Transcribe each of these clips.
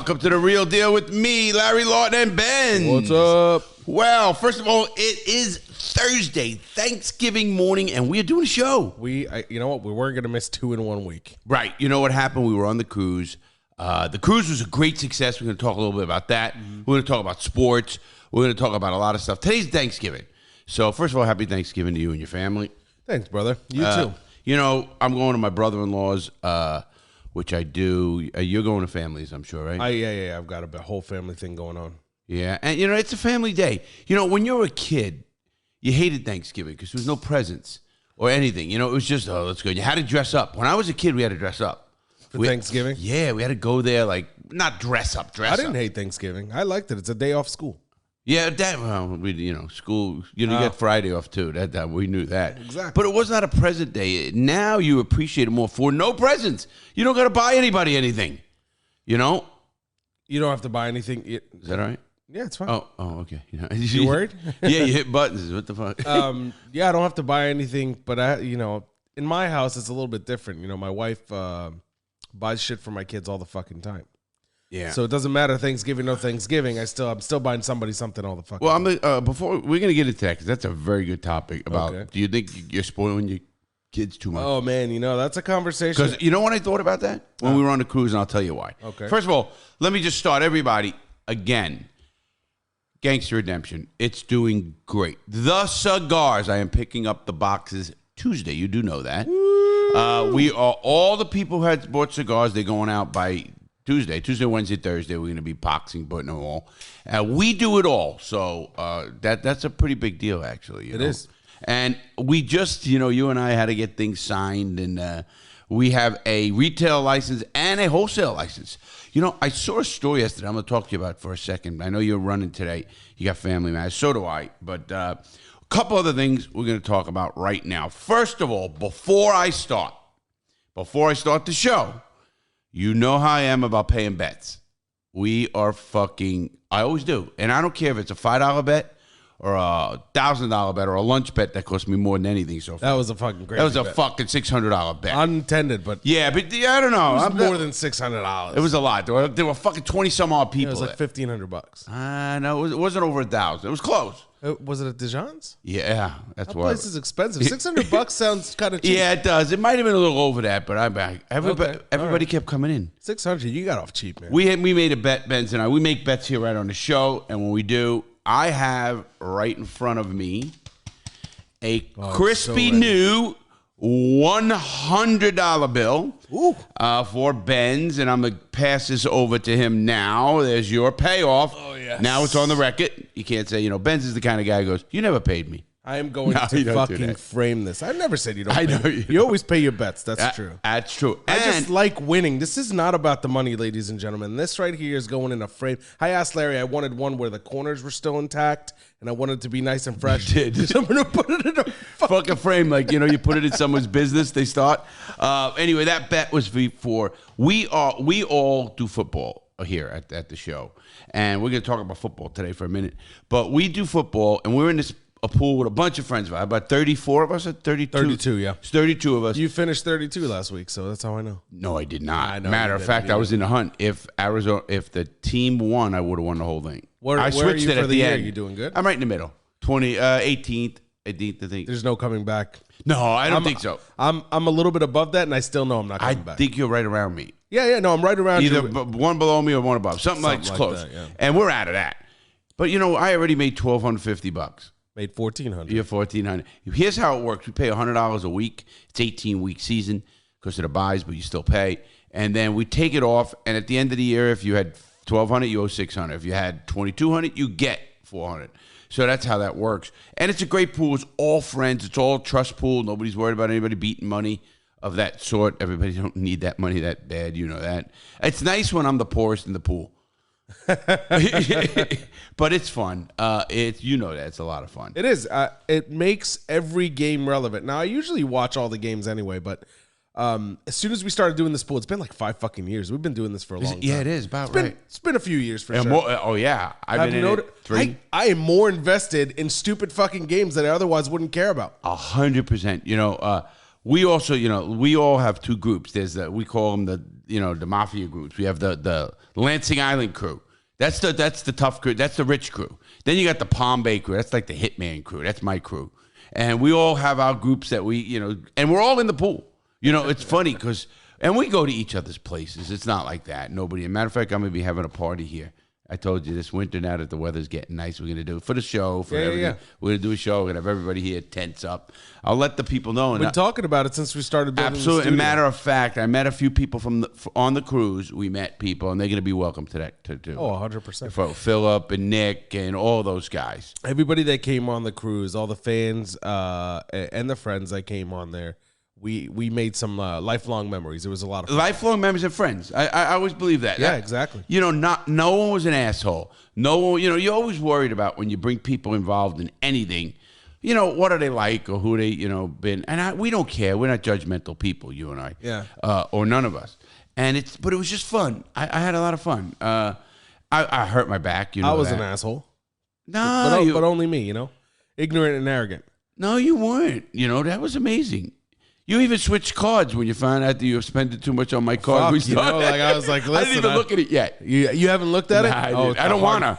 Welcome to The Real Deal with me, Larry, Lawton, and Benz. What's up? Well, first of all, it is Thursday, Thanksgiving morning, and we are doing a show. You know what? We weren't going to miss 2 in 1 week. Right. You know what happened? We were on the cruise. The cruise was a great success. We're going to talk a little bit about that. We're going to talk about sports. We're going to talk about a lot of stuff. Today's Thanksgiving. So, first of all, happy Thanksgiving to you and your family. Thanks, brother. You too. You know, I'm going to my brother-in-law's, which I do. You're going to families, I'm sure, right? Yeah. I've got a whole family thing going on. Yeah, and, you know, it's a family day. You know, when you were a kid, you hated Thanksgiving because there was no presents or anything. You know, it was just, oh, let's go. You had to dress up. When I was a kid, we had to dress up. For Thanksgiving? Yeah, we had to go there, like, not dress up. I didn't hate Thanksgiving. I liked it. It's a day off school. Yeah, school, you get Friday off, too. That we knew that. Exactly. But it was not a present day. Now you appreciate it more for no presents. You don't got to buy anybody anything, you know? You don't have to buy anything. Is that all right? Yeah, it's fine. Oh, okay. You worried? Yeah, you hit buttons. What the fuck? Yeah, I don't have to buy anything, but in my house, it's a little bit different. You know, my wife buys shit for my kids all the fucking time. Yeah. So it doesn't matter Thanksgiving, no Thanksgiving. I'm still buying somebody something all the fucking time. Well, before we're gonna get into that, because that's a very good topic about. Do you think you're spoiling your kids too much? Oh man, that's a conversation. Because you know what I thought about that when we were on the cruise, and I'll tell you why. Okay. First of all, let me just start everybody again. Gangster Redemption, it's doing great. The cigars, I am picking up the boxes Tuesday. You do know that. We are all the people who had bought cigars. They're going out by Tuesday, Wednesday, Thursday. We're going to be boxing, putting them all. We do it all, so that's a pretty big deal, actually. It is. And we just, you and I had to get things signed, and we have a retail license and a wholesale license. You know, I saw a story yesterday. I'm going to talk to you about it for a second. I know you're running today. You got family matters. So do I. But a couple other things we're going to talk about right now. First of all, before I start the show, you know how I am about paying bets. We are I always do. And I don't care if it's a $5 bet or a $1,000 bet or a lunch bet that cost me more than anything so far. That was a fucking great. That was a fucking $600 bet. Unintended, but I don't know. It was more than $600. It was a lot. There were fucking 20 some odd people. It was like $1,500. No, it wasn't over 1,000. It was close. Was it at Dijon's? Yeah, that's why. That place is expensive. $600 sounds kind of cheap. Yeah, it does. It might have been a little over that, but I'm back. Everybody kept coming in. $600, you got off cheap, man. We made a bet, Benz and I. We make bets here right on the show, and when we do, I have right in front of me a crispy new $100 bill for Benz, and I'm going to pass this over to him now. There's your payoff. Oh, yes. Now it's on the record. You can't say, Benz is the kind of guy who goes, you never paid me. I am going to fucking frame this. I never said you don't pay. I know. You always pay your bets. That's true. That's true. I just like winning. This is not about the money, ladies and gentlemen. This right here is going in a frame. I asked Larry, I wanted one where the corners were still intact, and I wanted it to be nice and fresh. You did. So I'm going to put it in a fucking frame. Like, you put it in someone's business, they start. Anyway, that bet was for, we all do football here at the show. And we're going to talk about football today for a minute. But we do football, and we're in a pool with a bunch of friends. About 34 of us or 32? 32, yeah. It's 32 of us. You finished 32 last week, so that's how I know. No, I did not. Matter of fact, I was in the hunt. If the team won, I would have won the whole thing. Where switched it at the end. You doing good? I'm right in the middle. 18th, I think. There's no coming back. No, I don't think so. I'm a little bit above that, and I still know I'm not coming back. I think you're right around me. Yeah, no, I'm right around Either you. one below me or one above. Something like close. That, yeah. And we're out of that. But, I already made $1,250. Made $1,400. You're $1,400. Here's how it works. We pay $100 a week. It's 18-week season because of the buys, but you still pay. And then we take it off. And at the end of the year, if you had $1,200, you owe $600. If you had $2,200, you get $400. So that's how that works. And it's a great pool. It's all friends. It's all trust pool. Nobody's worried about anybody beating money of that sort. Everybody don't need that money that bad. You know that. It's nice when I'm the poorest in the pool. But it's fun. That it's a lot of fun. It is. It makes every game relevant. Now I usually watch all the games anyway, but as soon as we started doing this pool, it's been like 5 fucking years. We've been doing this for a long time. Yeah, it is about right. It's been a few years for sure. Oh yeah, I've been in it 3. I am more invested in stupid fucking games that I otherwise wouldn't care about. 100%. we also, we all have two groups. There's we call them the mafia groups. We have the Lansing Island crew. That's the tough crew. That's the rich crew. Then you got the Palm Bay crew. That's like the hitman crew. That's my crew. And we all have our groups that we, and we're all in the pool. It's funny because, and we go to each other's places. It's not like that. Nobody. As a matter of fact, I'm going to be having a party here. I told you this winter now that the weather's getting nice, we're going to do it for the show, for everything. Yeah. We're going to do a show. We're going to have everybody here tents up. I'll let the people know. We've been talking about it since we started building absolutely. the studio. Matter of fact, I met a few people on the cruise. We met people, and they're going to be welcome to that too. Oh, 100%. For Philip and Nick and all those guys. Everybody that came on the cruise, all the fans and the friends that came on there. We made some lifelong memories. It was a lot of fun. Lifelong memories and friends. I always believe that. Yeah, exactly. No one was an asshole. No one, you're always worried about when you bring people involved in anything. What are they like or who they, been. And we don't care. We're not judgmental people, you and I. Yeah. Or none of us. But it was just fun. I had a lot of fun. I hurt my back. I was an asshole. No. But only me, ignorant and arrogant. No, you weren't. That was amazing. You even switched cards when you found out that you were spending too much on my card. I was like, listen, I didn't even look at it yet. You haven't looked at it? I don't want to.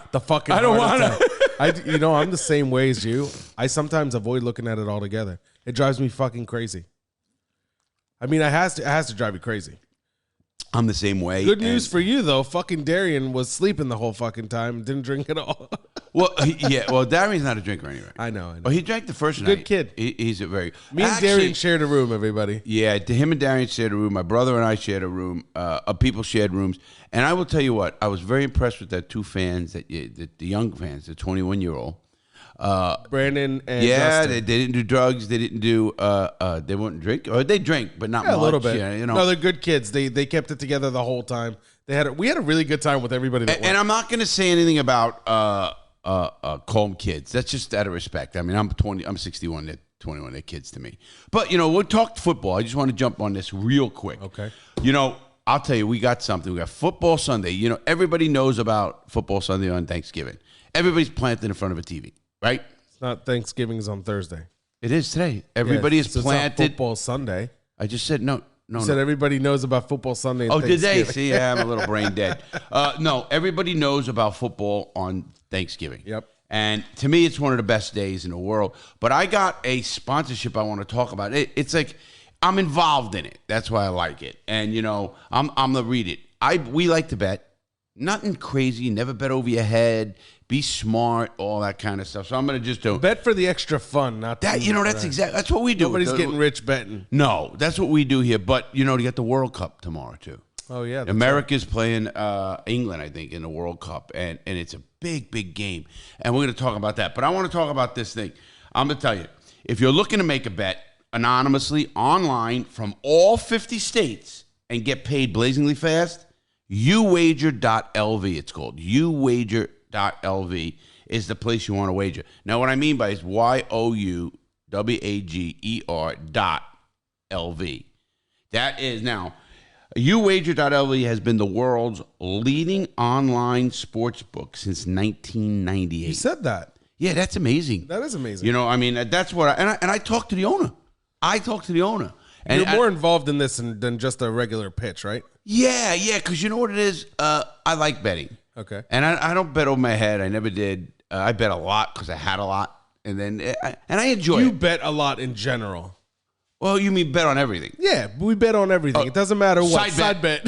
I don't want to. I'm the same way as you. I sometimes avoid looking at it altogether. It drives me fucking crazy. I mean, it has to drive you crazy. I'm the same way. Good news for you, though. Fucking Darian was sleeping the whole fucking time. Didn't drink at all. Well, Darian's not a drinker anyway. I know. Oh, he drank the first night. Good kid. He's a very... Me and Darian shared a room, everybody. Yeah, him and Darian shared a room. My brother and I shared a room. People shared rooms. And I will tell you what, I was very impressed with that two fans, the young fans, the 21-year-old. Brandon and Justin. They didn't do drugs. They didn't do. They wouldn't drink, or they drink, but not much. A little bit. No, they're good kids. They kept it together the whole time. We had a really good time with everybody. And I'm not going to say anything about calm kids. That's just out of respect. I mean, I'm 20. I'm 61. They're 21. They're kids to me. But we'll talk football. I just want to jump on this real quick. Okay. I'll tell you, we got something. We got Football Sunday. Everybody knows about Football Sunday on Thanksgiving. Everybody's planted in front of a TV. Right? It's not Thanksgiving is on Thursday. It is today. Everybody is planted. It's not Football Sunday. I just said no. You said everybody knows about Football Sunday. And did they? See, I'm a little brain dead. No, everybody knows about football on Thanksgiving. Yep. And to me, it's one of the best days in the world. But I got a sponsorship I want to talk about. It's like I'm involved in it. That's why I like it. And I'm gonna read it. We like to bet. Nothing crazy. Never bet over your head. Be smart, all that kind of stuff. So I'm going to just do bet for the extra fun, not that. That's exactly that's what we do. Nobody's getting rich betting. No, that's what we do here. But you get the World Cup tomorrow too. Oh yeah, America's playing England, I think, in the World Cup, and it's a big game. And we're going to talk about that. But I want to talk about this thing. I'm going to tell you, if you're looking to make a bet anonymously online from all 50 states and get paid blazingly fast, Youwager.lv. It's called Youwager.lv is the place you want to wager. Now, what I mean by is Youwager.lv. That is now, Youwager.lv has been the world's leading online sports book since 1998. You said that. Yeah, that's amazing. That is amazing. That's what I talked to the owner. And you're more involved in this than just a regular pitch, right? Yeah, because you know what it is? I like betting. Okay. And I don't bet over my head. I never did. I bet a lot because I had a lot. And then I enjoy it. You bet a lot in general. Well, you mean bet on everything? Yeah, we bet on everything. It doesn't matter what. Side bet.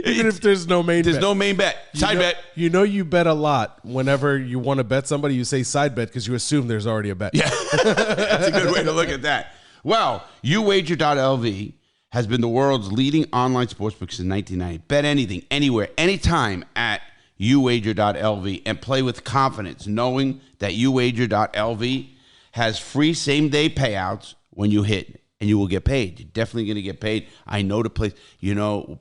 even if there's no main bet. There's no main bet. Side bet. You bet a lot. Whenever you want to bet somebody, you say side bet because you assume there's already a bet. Yeah. That's a good way to look at that. Well, Youwager.lv has been the world's leading online sportsbook since 1990. Bet anything, anywhere, anytime at Youwager.lv and play with confidence, knowing that Youwager.lv has free same-day payouts when you hit, and you will get paid. You're definitely going to get paid. I know the place.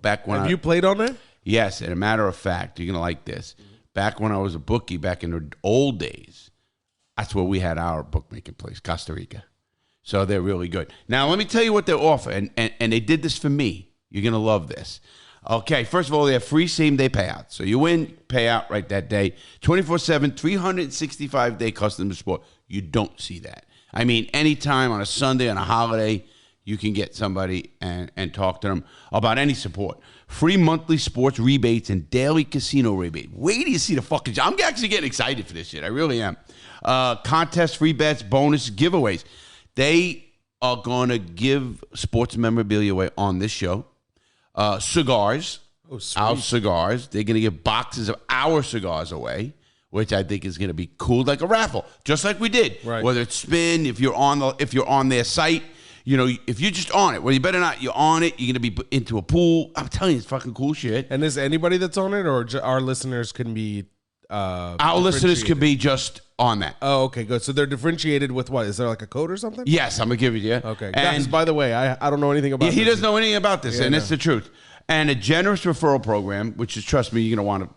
Back when Have you played on there? Yes, and a matter of fact, you're going to like this. Back when I was a bookie, back in the old days, that's where we had our bookmaking place, Costa Rica. So they're really good. Now, let me tell you what they offer, and they did this for me. You're going to love this. Okay, first of all, they have free same-day payouts. So you win, payout right that day. 24/7, 365-day customer support. You don't see that. I mean, anytime on a Sunday, on a holiday, you can get somebody and talk to them about any support. Free monthly sports rebates and daily casino rebate. Wait till you see the fucking... I'm actually getting excited for this shit. I really am. Contest, free bets, bonus, giveaways. They are going to give sports memorabilia away on this show. Cigars. Oh, sweet. Our cigars. They're going to give boxes of our cigars away, which I think is going to be cool, like a raffle, just like we did. Right. Whether it's spin, if you're on their site, you know, if you're just on it, well, you better not. You're on it. You're going to be into a pool. I'm telling you, it's fucking cool shit. And is anybody that's on it, or our listeners can be? Our listeners could be just on that. Oh, okay, good. So they're differentiated with what? Is there like a code or something? Yes, I'm gonna give it to you. Okay. And Guys, by the way, I don't know anything about. he this. doesn't know anything about this, and it's the truth. And a generous referral program, which is, trust me, you're gonna want to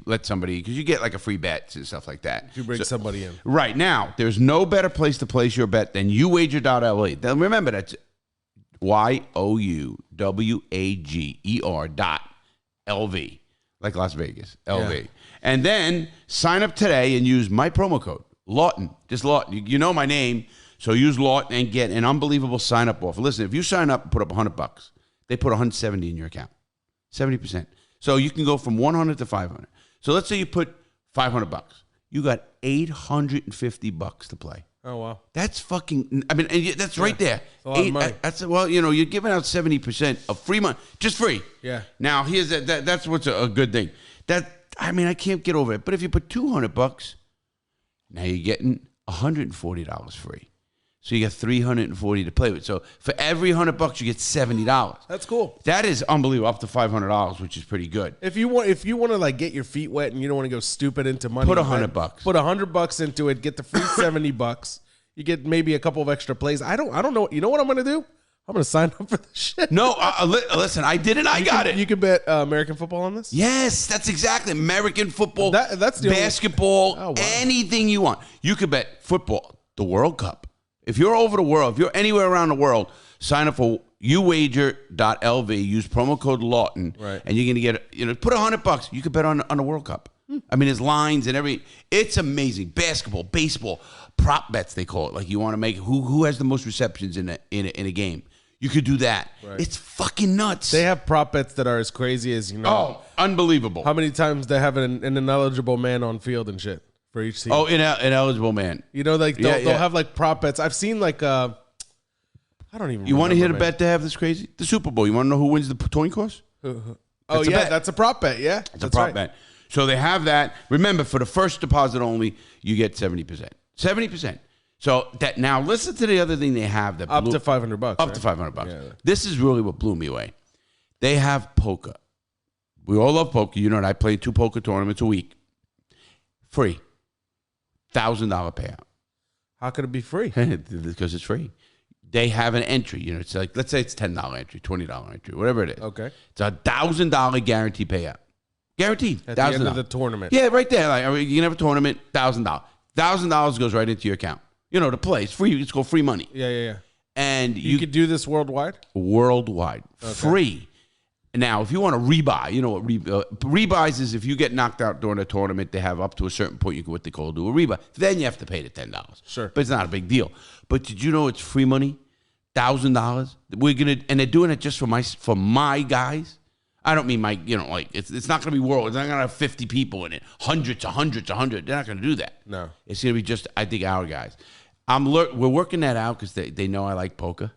let somebody, because you get like a free bets and stuff like that. If you bring somebody in. Right now, there's no better place to place your bet than Youwager.lv. Now remember, that's Youwager.lv, like Las Vegas, LV. Yeah. And then sign up today and use my promo code, Lawton. Just Lawton. You know my name, so use Lawton and get an unbelievable sign-up offer. Listen, if you sign up and put up $100, they put 170 in your account, 70%. So you can go from 100 to 500. So let's say you put $500. You got $850 to play. Oh, wow. That's fucking, I mean, that's right there. That's a lot of money. Well, you know, you're giving out 70% of free money, just free. Yeah. Now, here's that's what's a good thing. I mean, I can't get over it. But if you put $200, now you're getting $140 free. So you got $340 to play with. So for every $100, you get $70. That's cool. That is unbelievable. Up to $500, which is pretty good. If you want to like get your feet wet and you don't want to go stupid into money, Put $100. Put $100 into it. Get the free $70. You get maybe a couple of extra plays. I don't know. You know what I'm gonna do? I'm gonna sign up for this shit. No, listen, I did it. I got it. You can bet American football on this. Yes, that's exactly American football. That's the basketball, Oh, wow. anything you want. You could bet football, the World Cup. If you're over the world, if you're anywhere around the world, sign up for Youwager.lv. Use promo code Lawton, right. And you're gonna get put $100. You could bet on the World Cup. I mean, there's lines and it's amazing. Basketball, baseball, prop bets they call it. Like you want to make who has the most receptions in a game. You could do that. Right. It's fucking nuts. They have prop bets that are as crazy as Oh, unbelievable. How many times they have an ineligible man on field and shit for each team? Oh, ineligible man. You know, like they'll have like prop bets. I've seen like I don't even. You want to hear the man. bet they have this crazy? The Super Bowl. You want to know who wins the coin course? Oh yeah, that's a prop bet. Yeah, it's a prop bet. So they have that. Remember, for the first deposit only, you get 70%. 70%. So that now listen to the other thing they have that up to $500. Up to $500. Yeah. This is really what blew me away. They have poker. We all love poker. You know that I play 2 poker tournaments a week. Free. $1,000 payout. How could it be free? Because it's free. They have an entry. You know, it's like, let's say it's $10 entry, $20 entry, whatever it is. Okay. It's a $1,000 guarantee payout. Guaranteed. At the end of the tournament. Yeah, right there. Like you can have a tournament, $1,000. $1,000 goes right into your account. You know, to play. It's free. It's called free money. Yeah. And you could do this worldwide? Worldwide. Okay. Free. Now, if you want to rebuy, you know what rebuys is if you get knocked out during a tournament, they have up to a certain point, you can what they call do a rebuy. Then you have to pay the $10. Sure. But it's not a big deal. But did you know it's free money? $1,000. And they're doing it just for my guys. I don't mean it's not going to be world. It's not going to have 50 people in it. Hundreds. They're not going to do that. No. It's going to be just, I think, our guys. We're working that out because they know I like poker.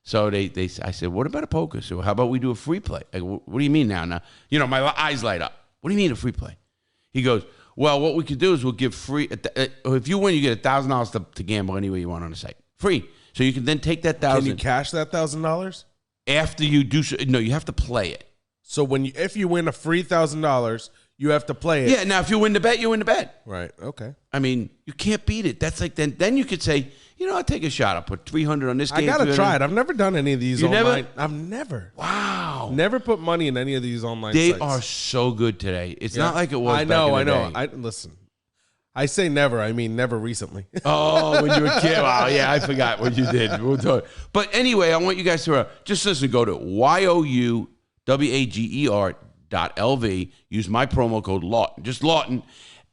So I said, what about a poker? So how about we do a free play? Like, what do you mean now? Now, my eyes light up. What do you mean a free play? He goes, well, what we could do is we'll give free. If you win, you get $1,000 to gamble anywhere you want on the site. Free. So you can then take that $1,000. Can you cash that $1,000? After you do so. No, you have to play it. So if you win a free $1,000, you have to play it. Yeah. Now, if you win the bet, you win the bet. Right. Okay. I mean, you can't beat it. That's like then you could say, I'll take a shot. I'll put 300 on this game. I gotta try it. I've never done any of these online. Never? I've never. Wow. Never put money in any of these online They sites. are so good today. It's not like it was. I know. Day. Listen. I say never. I mean never recently. Oh, when you were a kid. Wow, yeah, I forgot what you did. We'll talk. But anyway, I want you guys to just listen. Go to Youwager.lv. Use my promo code Lawton. Just Lawton.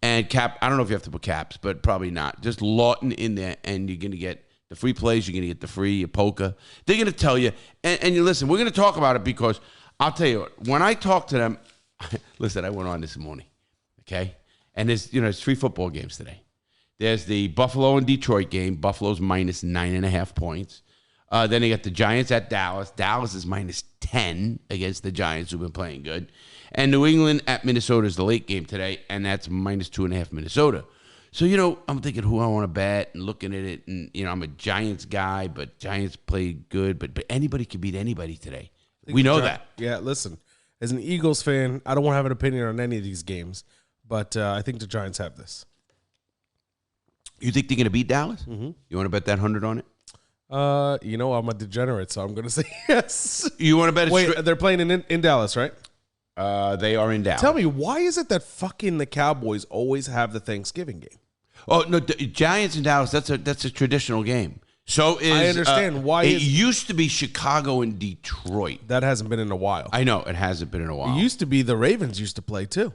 and cap. I don't know if you have to put caps, but probably not. Just Lawton in there, and you're going to get the free plays. You're going to get the free poker. They're going to tell you, and you listen. We're going to talk about it because I'll tell you what, when I talk to them. Listen, I went on this morning, okay, and there's 3 football games today. There's the Buffalo and Detroit game. Buffalo's minus 9.5 points. Then they got the Giants at Dallas. Dallas is minus 10 against the Giants, who've been playing good. And New England at Minnesota is the late game today, and that's minus 2.5 Minnesota. So, I'm thinking who I want to bet and looking at it. And, I'm a Giants guy, but Giants play good. But anybody can beat anybody today. We know that. Yeah, listen, as an Eagles fan, I don't want to have an opinion on any of these games, but I think the Giants have this. You think they're going to beat Dallas? Mm-hmm. You want to bet that 100 on it? I'm a degenerate, so I'm going to say yes. You want to bet it? Wait, they're playing in Dallas, right? They are in Dallas. Tell me, why is it that fucking the Cowboys always have the Thanksgiving game? Oh, no, the Giants in Dallas, that's a traditional game. So I understand. Why it used to be Chicago and Detroit. That hasn't been in a while. I know, it hasn't been in a while. It used to be the Ravens used to play, too.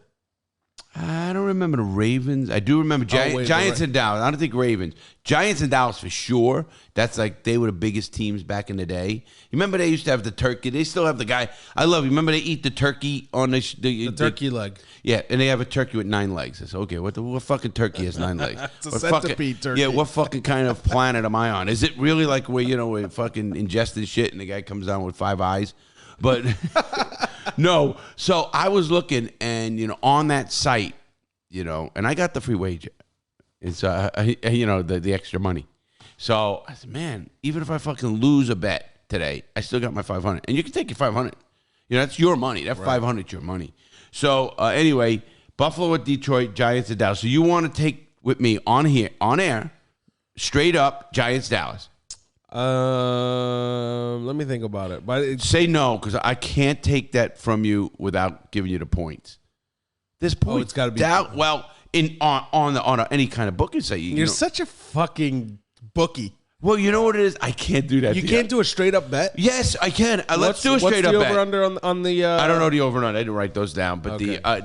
I don't remember the Ravens. I do remember Giants and Dallas. I don't think Ravens. Giants and Dallas for sure. That's like they were the biggest teams back in the day. You remember they used to have the turkey. They still have the guy. I love you. Remember they eat the turkey on the turkey leg. Yeah, and they have a turkey with 9 legs. I said, okay, what fucking turkey has 9 legs? It's a centipede turkey. Yeah, what fucking kind of planet am I on? Is it really like where we're fucking ingesting shit and the guy comes down with 5 eyes? But no. So I was looking and on that site, and I got the free wager. It's the extra money. So I said, man, even if I fucking lose a bet today, I still got my 500. And you can take your 500. That's your money. That 500 is your money. So anyway, Buffalo at Detroit, Giants at Dallas. So you want to take with me on air, straight up Giants Dallas. Let me think about it. But say no, because I can't take that from you without giving you the points. This point, it's got to be well on any kind of booking site. You're such a fucking bookie. Well, you know what it is. I can't do that. You can't do a straight up bet. Yes, I can. Let's do a straight up bet. What's the over under on the? I don't know the over under. I didn't write those down, but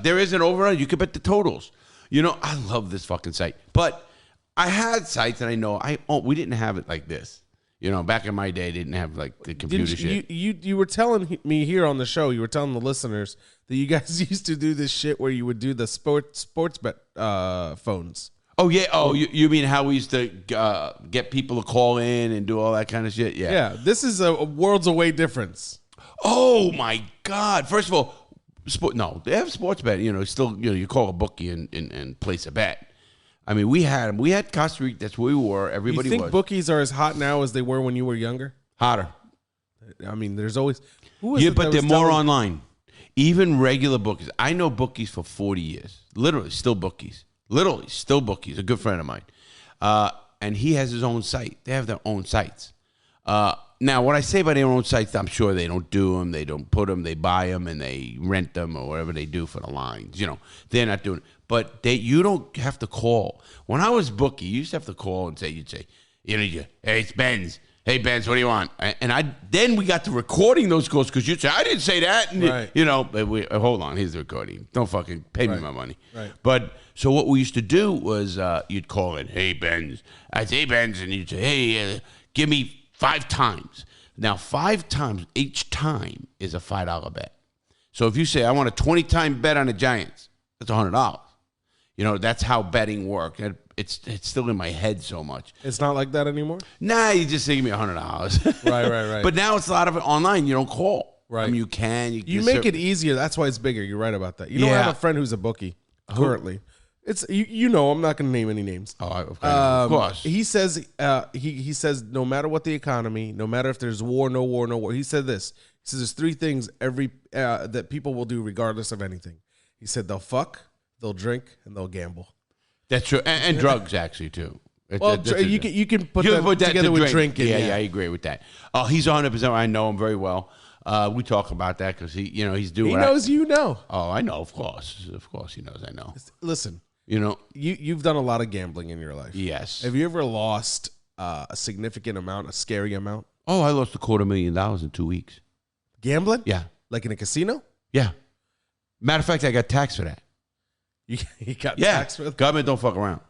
there is an over under. You can bet the totals. I love this fucking site, but I had sites and I know we didn't have it like this. Back in my day, didn't have like the computer shit. You were telling me here on the show. You were telling the listeners that you guys used to do this shit where you would do the sports bet phones. Oh yeah. Oh, you mean how we used to get people to call in and do all that kind of shit? Yeah. Yeah. This is a worlds away difference. Oh my God! First of all, they have sports bet. Still, you call a bookie and place a bet. I mean, we had them. We had Costa Rica. That's where we were. Everybody was. You think bookies are as hot now as they were when you were younger? Hotter. I mean, there's always. But they're more online. Even regular bookies. I know bookies for 40 years. Literally, still bookies. A good friend of mine. And he has his own site. They have their own sites. Now, what I say by their own sites, I'm sure they don't do them. They don't put them. They buy them and they rent them or whatever they do for the lines. They're not doing it. But you don't have to call. When I was bookie, you used to have to call and you'd say, hey, it's Benz. Hey, Benz, what do you want? And then we got to recording those calls because you'd say, I didn't say that. And right. Hold on, here's the recording. Don't fucking pay me my money. Right. But so what we used to do was you'd call in, hey, Benz. I'd say, hey, Benz. And you'd say, hey, give me 5 times. Now, 5 times, each time is a $5 bet. So if you say, I want a 20-time bet on the Giants, that's $100. That's how betting worked. It's still in my head so much. It's not like that anymore? Nah, you just say, give me $100. Right. But now it's a lot of it online. You don't call. Right. I mean, you can. You make it easier. That's why it's bigger. You're right about that. I have a friend who's a bookie currently. It's I'm not going to name any names. Oh, okay. Of course. He says he says no matter what the economy, no matter if there's war, no war. He said this. He says there's 3 things that people will do regardless of anything. He said they'll fuck, they'll drink, and they'll gamble. That's true, and drugs actually too. You can put that together with drinking. Yeah, I agree with that. Oh, he's 100%. I know him very well. We talk about that because he's doing. He knows you know. Oh, I know. Of course, he knows. I know. Listen, you've done a lot of gambling in your life. Yes. Have you ever lost a significant amount, a scary amount? Oh, I lost $250,000 in 2 weeks. Gambling? Yeah. Like in a casino? Yeah. Matter of fact, I got taxed for that. You got Yeah, taxed with? government don't fuck around.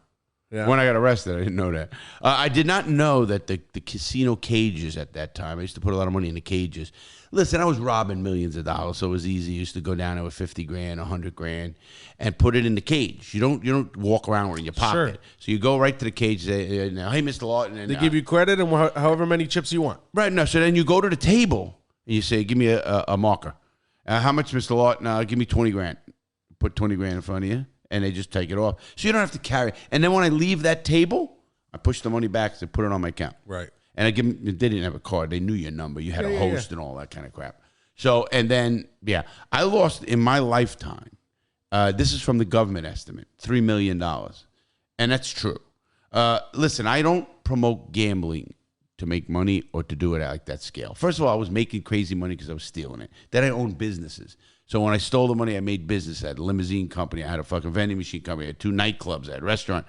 Yeah. When I got arrested, I didn't know that. I did not know that the casino cages at that time, I used to put a lot of money in the cages. Listen, I was robbing millions of dollars, so it was easy. I used to go down there with 50 grand, 100 grand, and put it in the cage. You don't walk around with it in your pocket. Sure. So you go right to the cage. Say, hey, Mr. Lawton. And, they give you credit and however many chips you want. Right. No. So then you go to the table and you say, give me a marker. How much, Mr. Lawton? Give me 20 grand. Put 20 grand in front of you, and they just take it off. So you don't have to carry. And then when I leave that table, I push the money back to put it on my account. Right. And I give them, they didn't have a card. They knew your number. You had a host and all that kind of crap. So, and then, I lost in my lifetime. This is from the government estimate, $3 million. And that's true. Listen, I don't promote gambling to make money or to do it at like that scale. First of all, I was making crazy money because I was stealing it. Then I owned businesses. So when I stole the money, I made business. I had a limousine company. I had a fucking vending machine company. I had 2 nightclubs. I had a restaurant.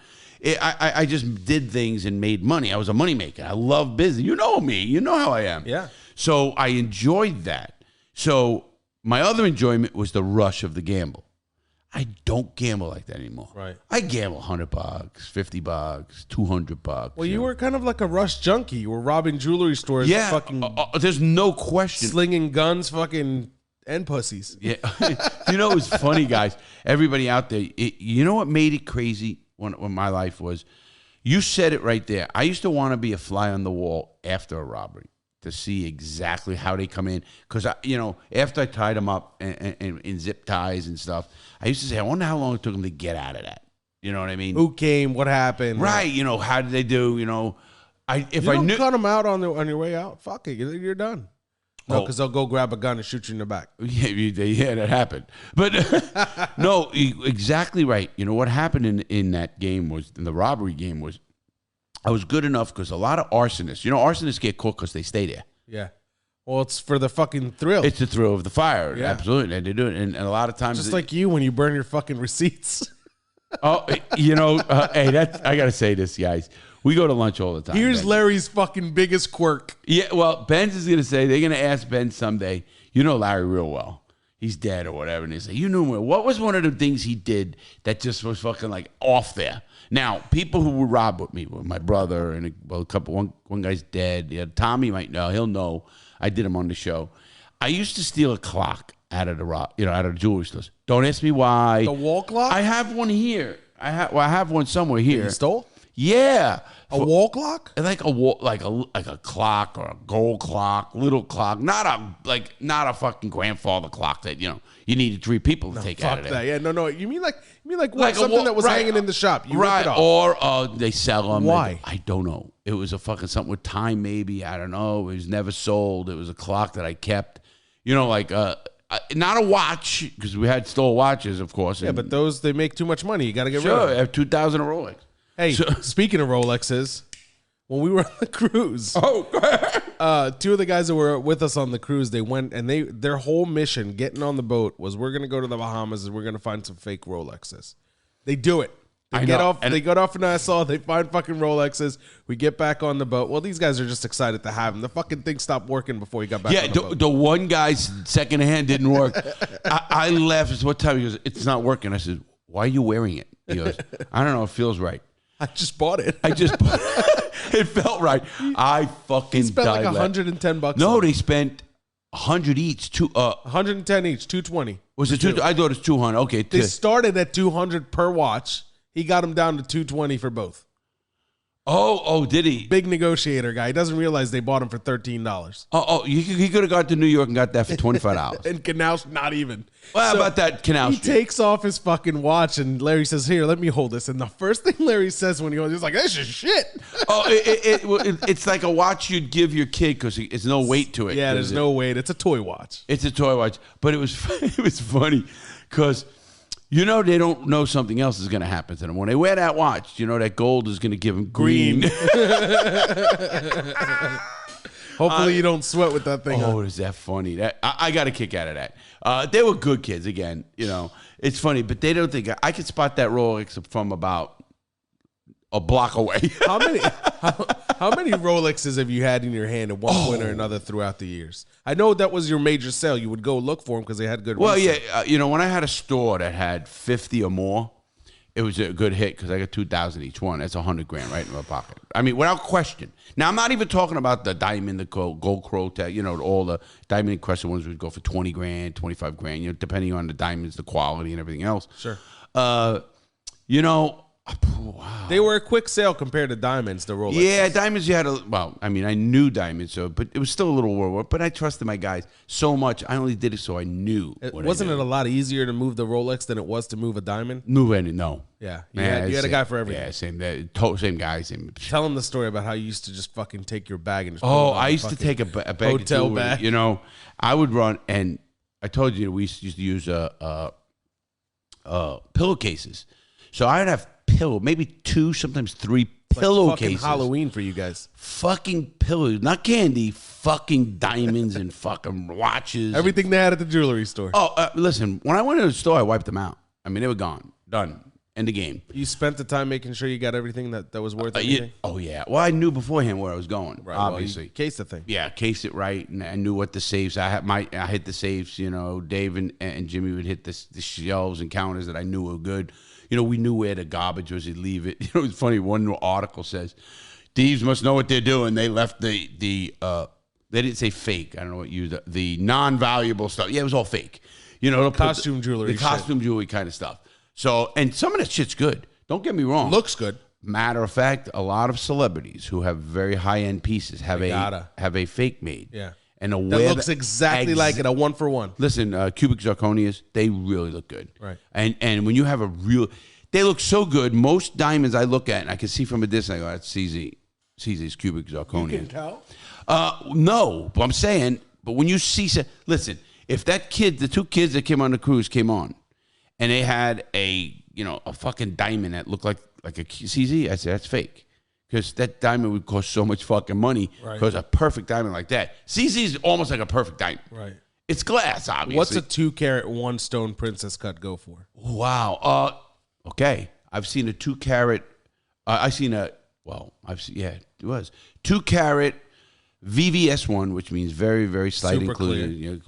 I just did things and made money. I was a money maker. I love business. You know me. You know how I am. Yeah. So I enjoyed that. So my other enjoyment was the rush of the gamble. I don't gamble like that anymore. Right. I gamble $100, $50, $200. Well, you were kind of like a rush junkie. You were robbing jewelry stores. Yeah. Fucking there's no question. slinging guns, fucking and pussies. Yeah. You know, it was funny, guys. Everybody out there, you know what made it crazy when my life was? You said it right there. I used to want to be a fly on the wall after a robbery to see exactly how they come in. Because, after I tied them up in zip ties and stuff, I used to say, I wonder how long it took them to get out of that. You know what I mean? Who came? What happened? Right. How did they do? If I knew, cut them out on your way out, fuck it. You're done. No, because they'll go grab a gun and shoot you in the back. Yeah, that happened. But no, exactly right. What happened in that game was, in the robbery game was, I was good enough because a lot of arsonists, arsonists get caught because they stay there. Yeah. Well, it's for the fucking thrill. It's the thrill of the fire. Yeah. Absolutely. And they do it. And a lot of times. Just like you when you burn your fucking receipts. Hey, I got to say this, guys. We go to lunch all the time. Here's Ben. Larry's fucking biggest quirk. Yeah, well, Benz is going to say, they're going to ask Ben someday, you know Larry real well. He's dead or whatever. And they say, you knew him. What was one of the things he did that just was fucking like off there? Now, people who would rob with me were my brother and a couple. One guy's dead. Yeah, Tommy might know. He'll know. I did him on the show. I used to steal a clock out of the jewelry stores. Don't ask me why. The wall clock? I have one here. I have one somewhere here. You stole? Yeah, a wall clock, like a clock or a gold clock, little clock, not a fucking grandfather clock that you needed 3 people to take out of there. That. Yeah, no. You mean like what? Something that was hanging in the shop. You ripped it off. Or they sell them. Why? I don't know. It was a fucking something with time, maybe. I don't know. It was never sold. It was a clock that I kept. Not a watch because we had stole watches, of course. Yeah, but those they make too much money. You got to get rid of them. Sure, I have 2,000 a Rolex. Hey, speaking of Rolexes, when we were on the cruise, 2 of the guys that were with us on the cruise, they went and their whole mission getting on the boat was we're going to go to the Bahamas and we're going to find some fake Rolexes. They do it. They get off in Nassau. They find fucking Rolexes. We get back on the boat. Well, these guys are just excited to have them. The fucking thing stopped working before he got back on the boat. The one guy's second hand didn't work. I laughed. I said, what time? He goes, it's not working. I said, why are you wearing it? He goes, I don't know. It feels right. I just bought it. It felt right. I fucking spent like $110. No, they spent 100 each. 110 each. 220. Was it 2? I thought it was 200. Okay, they started at 200 per watch. He got them down to 220 for both. Oh, did he? Big negotiator guy. He doesn't realize they bought him for $13. He could have got to New York and got that for $25. And Canal, not even. Well, how about that Canal He Street? takes off his fucking watch, and Larry says, here, let me hold this. And the first thing Larry says when he holds it, he's like, this is shit. It's like a watch you'd give your kid because there's no weight to it. Yeah, there's no weight. It's a toy watch. It's a toy watch. But it was funny because... they don't know something else is going to happen to them. When they wear that watch, that gold is going to give them green. Hopefully you don't sweat with that thing. Oh, is that funny? I got a kick out of that. They were good kids, again. It's funny, but they don't think... I could spot that Rolex from about a block away. How many Rolexes have you had in your hand at one point or another throughout the years? I know that was your major sale. You would go look for them because they had good resale. Yeah, when I had a store that had 50 or more, it was a good hit because I got 2,000 each one. That's 100 grand right in my pocket. I mean, without question. Now, I'm not even talking about the diamond, the gold crow tag. You know, all the diamond encrusted ones would go for 20 grand, 25 grand. You know, depending on the diamonds, the quality, and everything else. Sure. You know, wow. They were a quick sale compared to diamonds, the Rolex. Yeah, diamonds you had I mean, I knew diamonds, but it was still a little war, but I trusted my guys so much. I only did it so I knew. Wasn't it a lot easier to move the Rolex than it was to move a diamond? Move any? No. Yeah, you had a guy for everything. Yeah, same guy. Tell him the story about how you used to just fucking take your bag and just I used to take a bag hotel bag. You know, I would run, and I told you we used to use pillowcases. So I'd have maybe 2, sometimes 3 pillowcases. Fucking Halloween for you guys. Fucking pillows, not candy. Fucking diamonds and fucking watches. Everything they had at the jewelry store. Oh, listen. When I went to the store, I wiped them out. I mean, they were gone, done, end of game. You spent the time making sure you got everything that was worth anything. Oh yeah. Well, I knew beforehand where I was going. Right, obviously, case the thing. Yeah, case it right, and I knew what the safes. I hit the safes. You know, Dave and Jimmy would hit the shelves and counters that I knew were good. You know, we knew where the garbage was. He'd leave it. You know, it's funny. One article says, "Thieves must know what they're doing." They left the they didn't say fake. I don't know what you the non-valuable stuff. Yeah, it was all fake. You know, costume jewelry, the costume jewelry kind of stuff. So, and some of that shit's good. Don't get me wrong. Looks good. Matter of fact, a lot of celebrities who have very high-end pieces have a fake made. Yeah. And that looks exactly like it, a 1-for-1. Listen, cubic zirconias, they really look good. Right. And when you have they look so good. Most diamonds I look at, and I can see from a distance, I go, that's CZ's cubic zirconia. You can tell? No, but I'm saying, but when you see, listen, if the 2 kids that came on the cruise came on, and they had a fucking diamond that looked like a CZ, I said, that's fake. Because that diamond would cost so much fucking money. Right. Because a perfect diamond like that. CZ is almost like a perfect diamond. Right. It's glass, obviously. What's a 2-carat 1-stone princess cut go for? Wow. Okay. I've seen a 2-carat. It was 2-carat VVS1, which means very, very slight inclusion.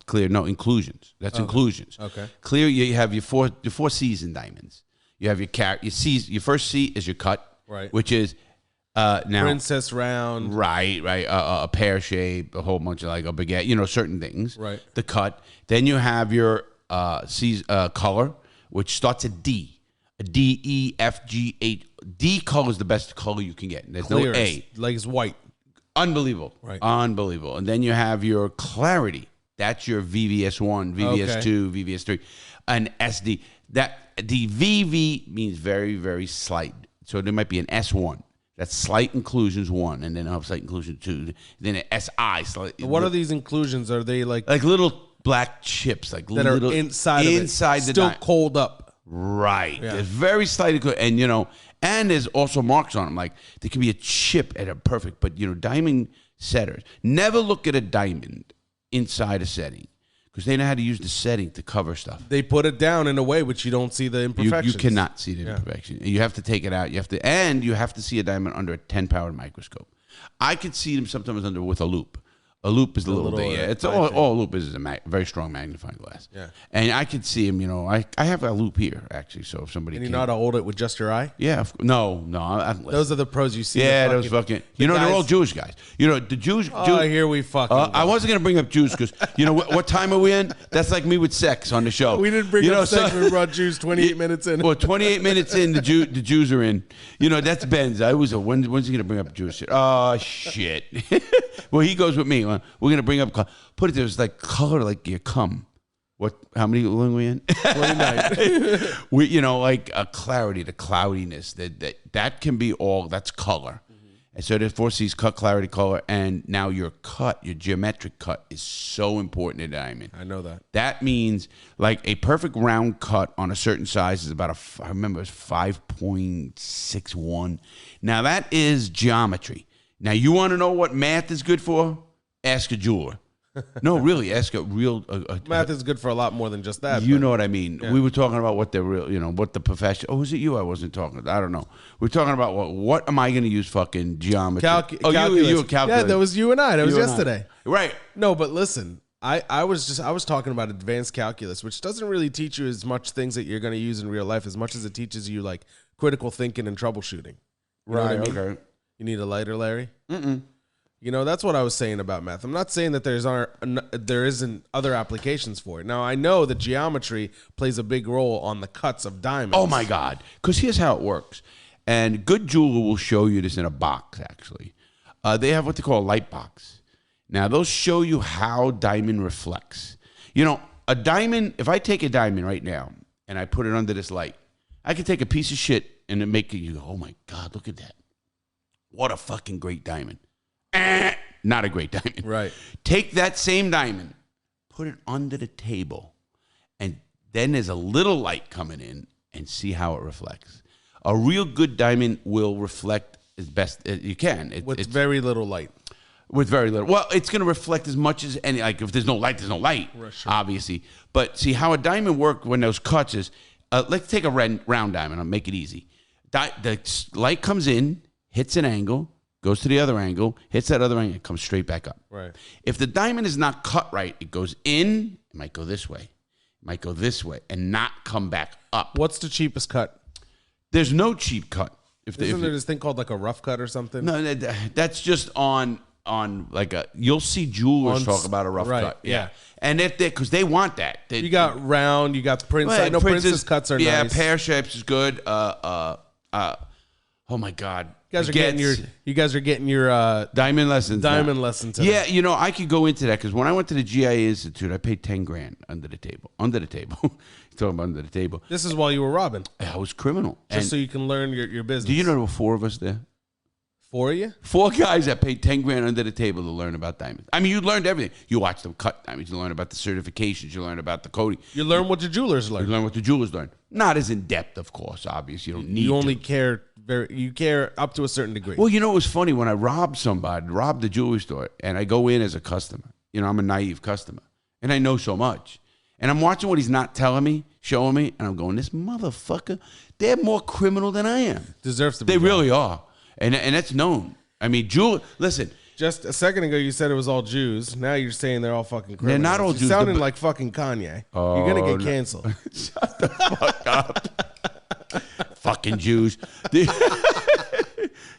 Clear. No, inclusions. That's inclusions. Okay. Clear. You have your four season diamonds. You have your carat. Your first C is your cut. Right. Which is now princess round. Right. A pear shape, a whole bunch of like a baguette. Certain things. Right. The cut. Then you have your color, which starts at D. A D, E, F, G, H. D color is the best color you can get. There's Clearest, no A. like it's white. Unbelievable. Right. Unbelievable. And then you have your clarity. That's your VVS1, VVS2, VVS3, and SD. The VV means very, very slight. So there might be an S1. That's slight inclusions 1, and then a slight inclusion 2. Then an SI. What are these inclusions? Are they like little black chips, like that little are inside of it, still cold up? Right. Yeah. There's very slight, and and there's also marks on them. Like there can be a chip at a perfect, but diamond setters never look at a diamond inside a setting. Because they know how to use the setting to cover stuff. They put it down in a way which you don't see the imperfections. You cannot see the imperfection. You have to take it out. You have to see a diamond under a 10-power microscope. I could see them sometimes with a loop. A loop is a little thing. Yeah, it's all a loop is a very strong magnifying glass. Yeah, and I could see them. I have a loop here actually. So if somebody and you know how to hold it with just your eye? Yeah, no. Those are the pros you see. Yeah, those fucking. They're all Jewish guys. The Jews. Oh, here we fucking. I wasn't gonna bring up Jews because what time are we in? That's like me with sex on the show. We didn't bring up sex. We brought Jews 28 minutes in. Well, 28 minutes in, the Jews are in. That's Benz. When's he gonna bring up Jewish shit? Oh shit. Well, he goes with me. We're gonna bring up. Put it there. It's like color, like your cum. What? How many are we in? 29. Like a clarity, the cloudiness. That can be all. That's color. Mm-hmm. And so there's 4 C's: cut, clarity, color, and now your geometric cut is so important in diamond. I know that. That means like a perfect round cut on a certain size is about I remember it's 5.61. Now that is geometry. Now, you want to know what math is good for? Ask a jeweler. No, really, ask a real... math is good for a lot more than just that. You know what I mean. Yeah. We were talking about what the real, what the profession... Oh, was it you? I wasn't talking... I don't know. We're talking about what am I going to use fucking geometry? You were calculating. Yeah, that was you and I. That was yesterday. Right. No, but listen, I was talking about advanced calculus, which doesn't really teach you as much things that you're going to use in real life as much as it teaches you like critical thinking and troubleshooting. You know what I mean? Okay. You need a lighter, Larry? Mm-mm. You know, that's what I was saying about math. I'm not saying that there isn't other applications for it. Now, I know that geometry plays a big role on the cuts of diamonds. Oh, my God. Because here's how it works. And good jeweler will show you this in a box, actually. They have what they call a light box. Now, they'll show you how diamond reflects. You know, a diamond, if I take a diamond right now and I put it under this light, I can take a piece of shit and then make it, you go, oh, my God, look at that. What a fucking great diamond. Not a great diamond. Right. Take that same diamond, put it under the table, and then there's a little light coming in and see how it reflects. A real good diamond will reflect as best as you can. With very little light. With very little. Well, it's going to reflect as much as any. Like if there's no light, there's no light, sure. Obviously. But see how a diamond works when those cuts is. Let's take a round diamond. I'll make it easy. The light comes in, hits an angle, goes to the other angle, hits that other angle, and comes straight back up. Right. If the diamond is not cut right, it goes in. It might go this way. It might go this way, and not come back up. What's the cheapest cut? There's no cheap cut. Isn't there this thing called like a rough cut or something? No, that's just on like you'll see jewelers talk about a rough cut. Yeah. And if because they want that. You got round, you got Prince. I know Prince's cuts are nice. Yeah, pear shapes is good. Oh my God. You guys are getting your diamond lessons. Diamond lessons. Yeah, you know, I could go into that because when I went to the GIA Institute, I paid $10,000 under the table. Under the table. Talking about under the table. This is while you were robbing. I was criminal. Just so you can learn your business. Do you know there were 4 of us there? 4 of you? 4 guys that paid $10,000 under the table to learn about diamonds. I mean, you learned everything. You watched them cut diamonds. You learn about the certifications. You learn about the coding. You learn what the jewelers learn. You learn what the jewelers learn. Not as in depth, of course. Obviously, you don't need. You only care you care up to a certain degree. Well, you know, it was funny when I robbed the jewelry store, and I go in as a customer. You know, I'm a naive customer, and I know so much. And I'm watching what he's not telling me, showing me, and I'm going, this motherfucker, they're more criminal than I am. Deserves to be. They really are. And that's known. I mean, listen. Just a second ago, you said it was all Jews. Now you're saying they're all fucking criminals. They're not all Jews. You're sounding like fucking Kanye. Oh, you're going to get canceled. Shut the fuck up. Fucking Jews.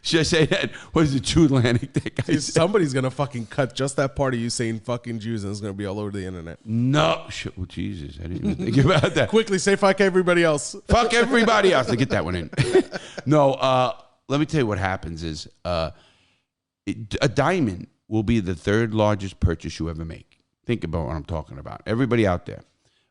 Should I say that? What is it, Jew-Atlantic? Somebody's going to fucking cut just that part of you saying fucking Jews, and it's going to be all over the internet. No. Oh, Jesus. I didn't even think about that. Quickly, say fuck everybody else. Fuck everybody else. To get that one in. No, let me tell you what happens is a diamond will be the 3rd largest purchase you ever make. Think about what I'm talking about. Everybody out there,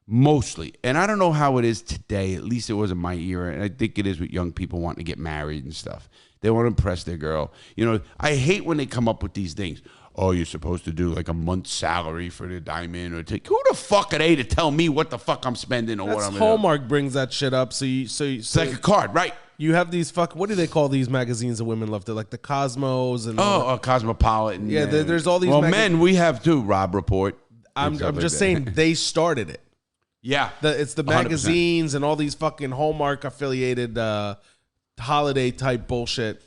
mostly. And I don't know how it is today. At least it was in my era. And I think it is with young people wanting to get married and stuff. They want to impress their girl. You know, I hate when they come up with these things. Oh, you're supposed to do like a month's salary for the diamond. Or who the fuck are they to tell me what the fuck I'm spending or what I'm Hallmark brings that shit up. It's like a card, right? You have these what do they call these magazines that women love? They're like the Cosmos and Cosmopolitan. Yeah, there's all these. Well, men we have too. Rob Report. I'm just saying they started it. Yeah, it's the magazines 100%. And all these fucking Hallmark affiliated holiday type bullshit.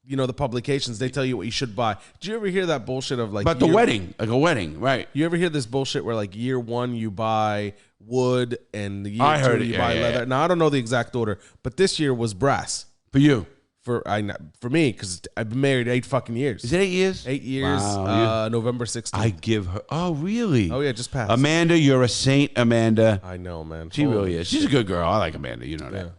You know, the publications, they tell you what you should buy. Did you ever hear that bullshit of like... About the wedding, like a wedding, right. You ever hear this bullshit where like year 1 you buy wood and the year 2 you buy leather? Yeah. Now, I don't know the exact order, but this year was brass. For you? For me, because I've been married 8 fucking years. Is it 8 years? 8 years, wow. November 16th. I give her... Oh, really? Oh, yeah, just passed. Amanda, you're a saint, Amanda. I know, man. She really is. She's a good girl. I like Amanda, you know that.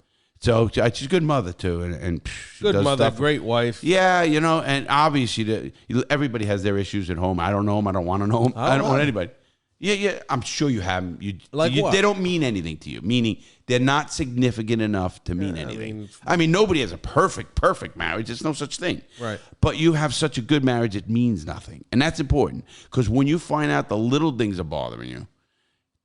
So she's a good mother too, and good mother, great wife. Yeah, you know, and obviously everybody has their issues at home. I don't know them. I don't want to know them. I don't want anybody. Yeah. I'm sure you have them. What? They don't mean anything to you. Meaning they're not significant enough to mean anything. I mean, nobody has a perfect marriage. There's no such thing. Right. But you have such a good marriage, it means nothing, and that's important because when you find out the little things are bothering you,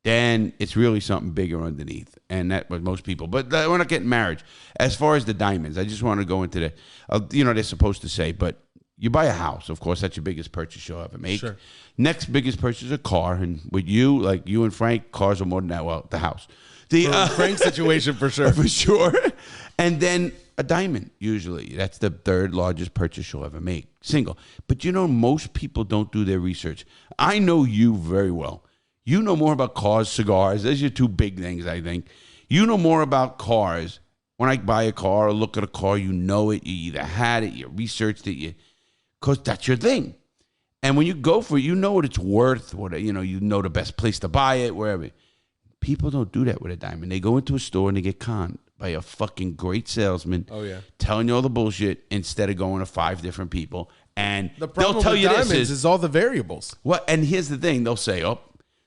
then it's really something bigger underneath. And that was most people. But we're not getting marriage. As far as the diamonds, I just want to go into the, they're supposed to say, but you buy a house. Of course, that's your biggest purchase you'll ever make. Sure. Next biggest purchase is a car. And with you, like you and Frank, cars are more than that. Well, the house. Frank's situation, for sure. For sure. And then a diamond, usually. That's the 3rd largest purchase you'll ever make. single. But you know, most people don't do their research. I know you very well. You know more about cars, cigars. Those are your two big things, I think. You know more about cars. When I buy a car or look at a car, you know it. You either had it, you researched it, because that's your thing. And when you go for it, you know what it's worth. You know the best place to buy it, wherever. People don't do that with a diamond. They go into a store and they get conned by a fucking great salesman. Oh, yeah. Telling you all the bullshit instead of going to 5 different people. And the problem they'll tell with you diamonds this is all the variables. Well, and here's the thing. They'll say, oh,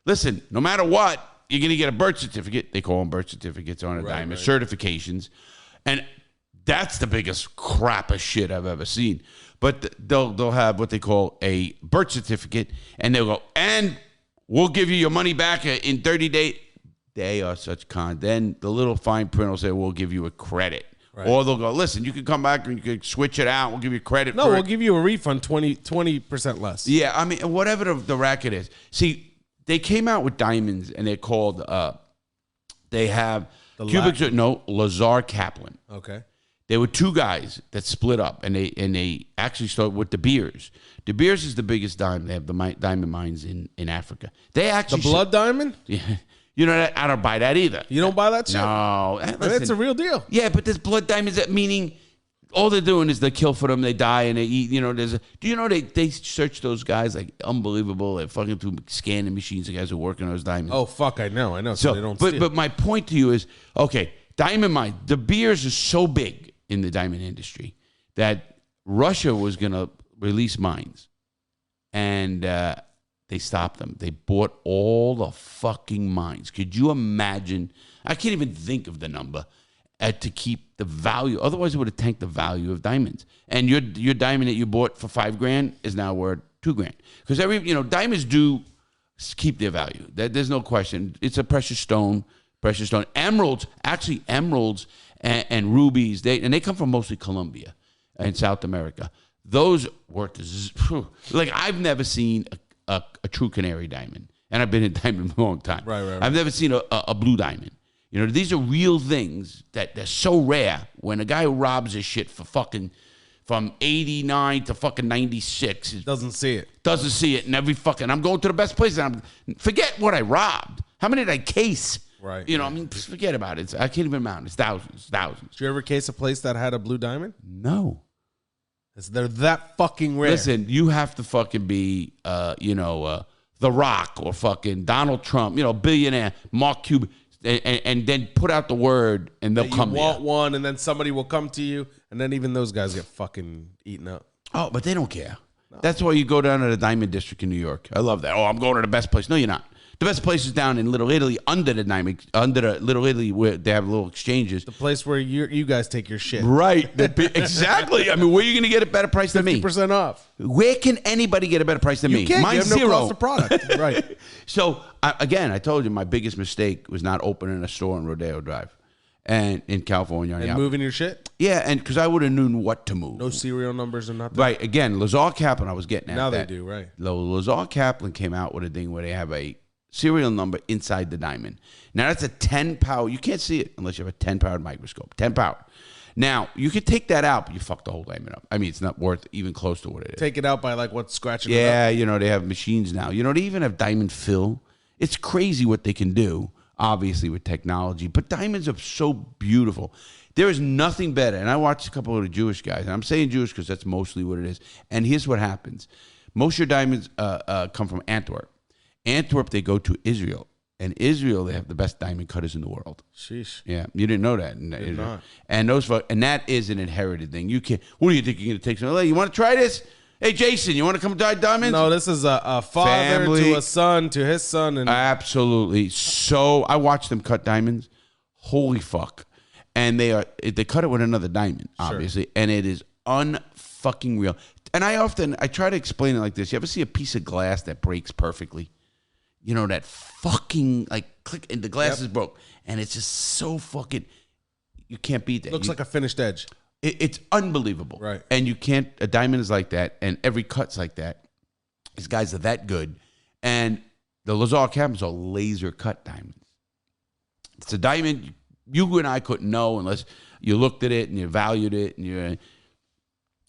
listen, no matter what, you're going to get a birth certificate. They call them birth certificates on a diamond. Certifications. And that's the biggest crap of shit I've ever seen. But they'll have what they call a birth certificate, and they'll go, and we'll give you your money back in 30 days. They are such con. Then the little fine print will say, we'll give you a credit. Right. Or they'll go, listen, you can come back and you can switch it out. We'll give you credit. No, we'll give you a refund, 20% less. Yeah, I mean, whatever the racket is. See, they came out with diamonds, and they're called, they have Lazar Kaplan. Okay. There were 2 guys that split up, and they actually started with De Beers. De Beers is the biggest diamond. They have the diamond mines in Africa. They actually the blood diamond. Yeah, you know I don't buy that either. You don't buy that shit? No, it's a real deal. Yeah, but there's blood diamonds. That meaning all they're doing is they kill for them, they die, and they eat. You know, do you know they search those guys like unbelievable? They're fucking through scanning machines. The guys who work on those diamonds. Oh fuck, I know. So they don't. But my point to you is, okay, diamond mine. De Beers is so big in the diamond industry that Russia was going to release mines, and they stopped them. They bought all the fucking mines. Could you imagine? I can't even think of the number to keep the value. Otherwise, it would have tanked the value of diamonds. And your diamond that you bought for $5,000 is now worth $2,000 because diamonds do keep their value. There's no question. It's a precious stone. Emeralds and rubies, they come from mostly Colombia and South America. Those worth like I've never seen a true canary diamond, and I've been in diamond a long time. Right. I've never seen a blue diamond. You know, these are real things that they're so rare. When a guy who robs his shit for fucking from 89 to fucking 96 doesn't see it, and every fucking I'm going to the best place, and forget what I robbed. How many did I case? Right. You know, I mean, forget about it. I can't even amount. It's thousands. Did you ever case a place that had a blue diamond? No. They're that fucking rare. Listen, you have to fucking be, The Rock or fucking Donald Trump, billionaire, Mark Cuban, and then put out the word, and they'll come. You want one, and then somebody will come to you, and then even those guys get fucking eaten up. Oh, but they don't care. No. That's why you go down to the Diamond District in New York. I love that. Oh, I'm going to the best place. No, you're not. The best place is down in Little Italy, under the Little Italy, where they have little exchanges. The place where you guys take your shit. Right. Exactly. I mean, where are you going to get a better price than me? 50% off. Where can anybody get a better price than me? Can't. Mine's you have no zero. cost of product. Right. So, I told you my biggest mistake was not opening a store on Rodeo Drive and in California. And moving your shit? Yeah, and because I would have known what to move. No serial numbers or nothing? Right. Again, Lazar Kaplan, I was getting at now that. They do, right. Lazar Kaplan came out with a thing where they have a serial number inside the diamond. Now, that's a 10 power. You can't see it unless you have a 10 powered microscope. 10 power. Now, you could take that out, but you fuck the whole diamond up. I mean, it's not worth even close to what it is. Take it out by like what, scratching it up? Yeah, they have machines now. They even have diamond fill. It's crazy what they can do, obviously, with technology. But diamonds are so beautiful. There is nothing better. And I watched a couple of the Jewish guys. And I'm saying Jewish because that's mostly what it is. And here's what happens. Most of your diamonds come from Antwerp. Antwerp, they go to Israel. And Israel, they have the best diamond cutters in the world. Sheesh. Yeah, you didn't know that. Did not. And that is an inherited thing. You can't. What do you think you're going to take? Something? You want to try this? Hey, Jason, you want to come dye diamonds? No, this is a father to a son to his son. And absolutely. So I watched them cut diamonds. Holy fuck! And they cut it with another diamond, obviously, and it is unfucking real. And I try to explain it like this. You ever see a piece of glass that breaks perfectly? That fucking, click, and the glass is broke. And it's just so fucking, you can't beat that. Looks like a finished edge. It's unbelievable. Right. And you can't, a diamond is like that, and every cut's like that. These guys are that good. And the Lazar Kaplan's are laser cut diamonds. It's a diamond you and I couldn't know unless you looked at it and you valued it. And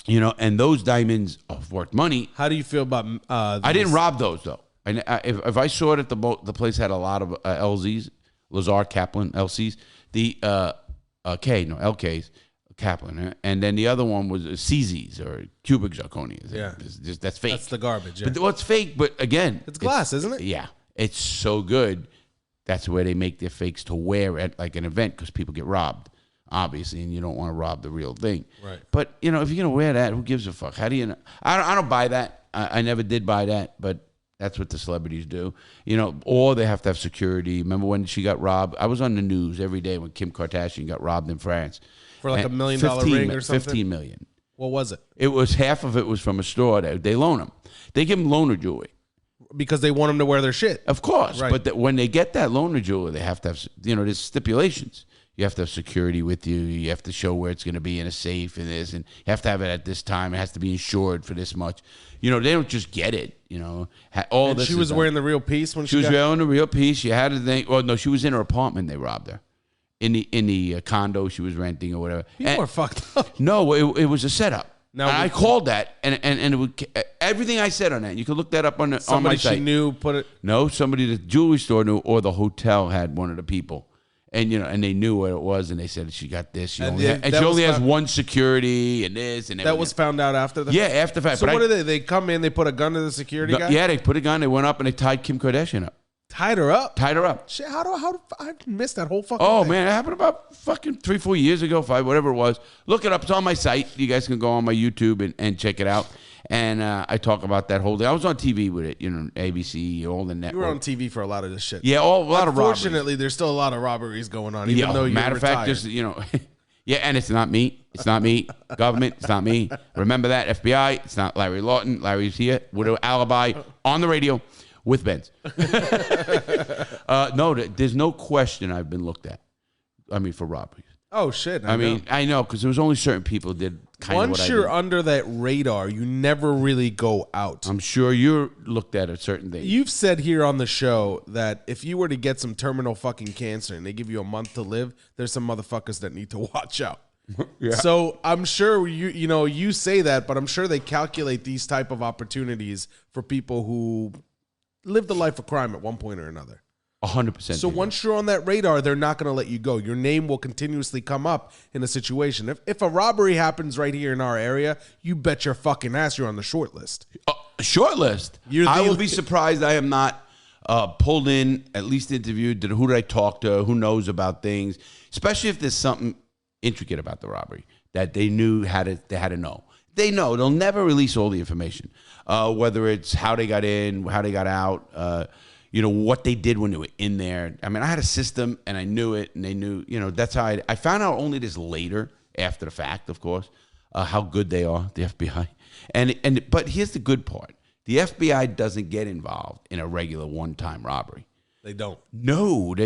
You know, and those diamonds are worth money. How do you feel about? I didn't rob those though. And if I saw it at the place had a lot of LZs, Lazard Kaplan LCs, the LKs Kaplan, and then the other one was CZs or cubic zirconia. Yeah, that's fake. That's the garbage. Yeah. But what's fake? But again, it's glass, isn't it? Yeah, it's so good. That's where they make their fakes to wear at like an event because people get robbed. Obviously, and you don't want to rob the real thing. Right. But, you know, if you're going to wear that, who gives a fuck? How do you know? I don't buy that. I never did buy that, but that's what the celebrities do. You know, or they have to have security. Remember when she got robbed? I was on the news every day when Kim Kardashian got robbed in France. For like $1 million ring or something? 15 million. What was it? It was half of it was from a store. They loan them. They give them loaner jewelry. Because they want them to wear their shit. Of course. Right. But when they get that loaner jewelry, they have to have, you know, there's stipulations. You have to have security with you. You have to show where it's going to be in a safe and this, and you have to have it at this time. It has to be insured for this much. You know, they don't just get it. You know, all and this. She was wearing the real piece when she was wearing the real piece. She had a thing. Well, no, she was in her apartment. They robbed her in the condo she was renting or whatever. People are fucked up. No, it was a setup. Now I called that, and it would, everything I said on that. You can look that up on my site. Somebody she knew put it. No, somebody the jewelry store knew, or the hotel had one of the people. And you know, and they knew what it was, and they said she got this. She only has one security, and this, and everything. That was found out after the fact. Yeah, after the fact. So what did they? They come in, they put a gun to the security guy. Yeah, they put a gun. They went up and they tied Kim Kardashian up. Tied her up. Shit, how I missed that whole fucking. Oh thing. Man, it happened about fucking 3-4 years ago, 5, whatever it was. Look it up. It's on my site. You guys can go on my YouTube and check it out. And I talk about that whole thing. I was on TV with it, you know, ABC, all the network. You were on TV for a lot of this shit. Yeah, a lot of robberies. Unfortunately, there's still a lot of robberies going on, even though you're matter of fact, just, you know, yeah, and it's not me. It's not me. Government, it's not me. Remember that. FBI, it's not Larry Lawton. Larry's here with an alibi on the radio with Benz. No, there's no question I've been looked at. I mean, for robberies. Oh, shit. I mean, I know, because there was only certain people who did kind of what I did. Once you're under that radar, you never really go out. I'm sure you're looked at certain things. You've said here on the show that if you were to get some terminal fucking cancer and they give you a month to live, there's some motherfuckers that need to watch out. Yeah. So I'm sure you say that, but I'm sure they calculate these type of opportunities for people who lived a life of crime at one point or another. 100%. So once you're on that radar, they're not going to let you go. Your name will continuously come up in a situation. If a robbery happens right here in our area, you bet your fucking ass you're on the short list. Short list? I will be surprised I am not pulled in, at least interviewed. Who did I talk to? Who knows about things? Especially if there's something intricate about the robbery that they knew they had to know. They know. They'll never release all the information, whether it's how they got in, how they got out, you know, what they did when they were in there. I mean, I had a system, and I knew it, and they knew, you know, that's how I found out only this later, after the fact, of course, how good they are, the FBI. But here's the good part. The FBI doesn't get involved in a regular one-time robbery. They don't. No.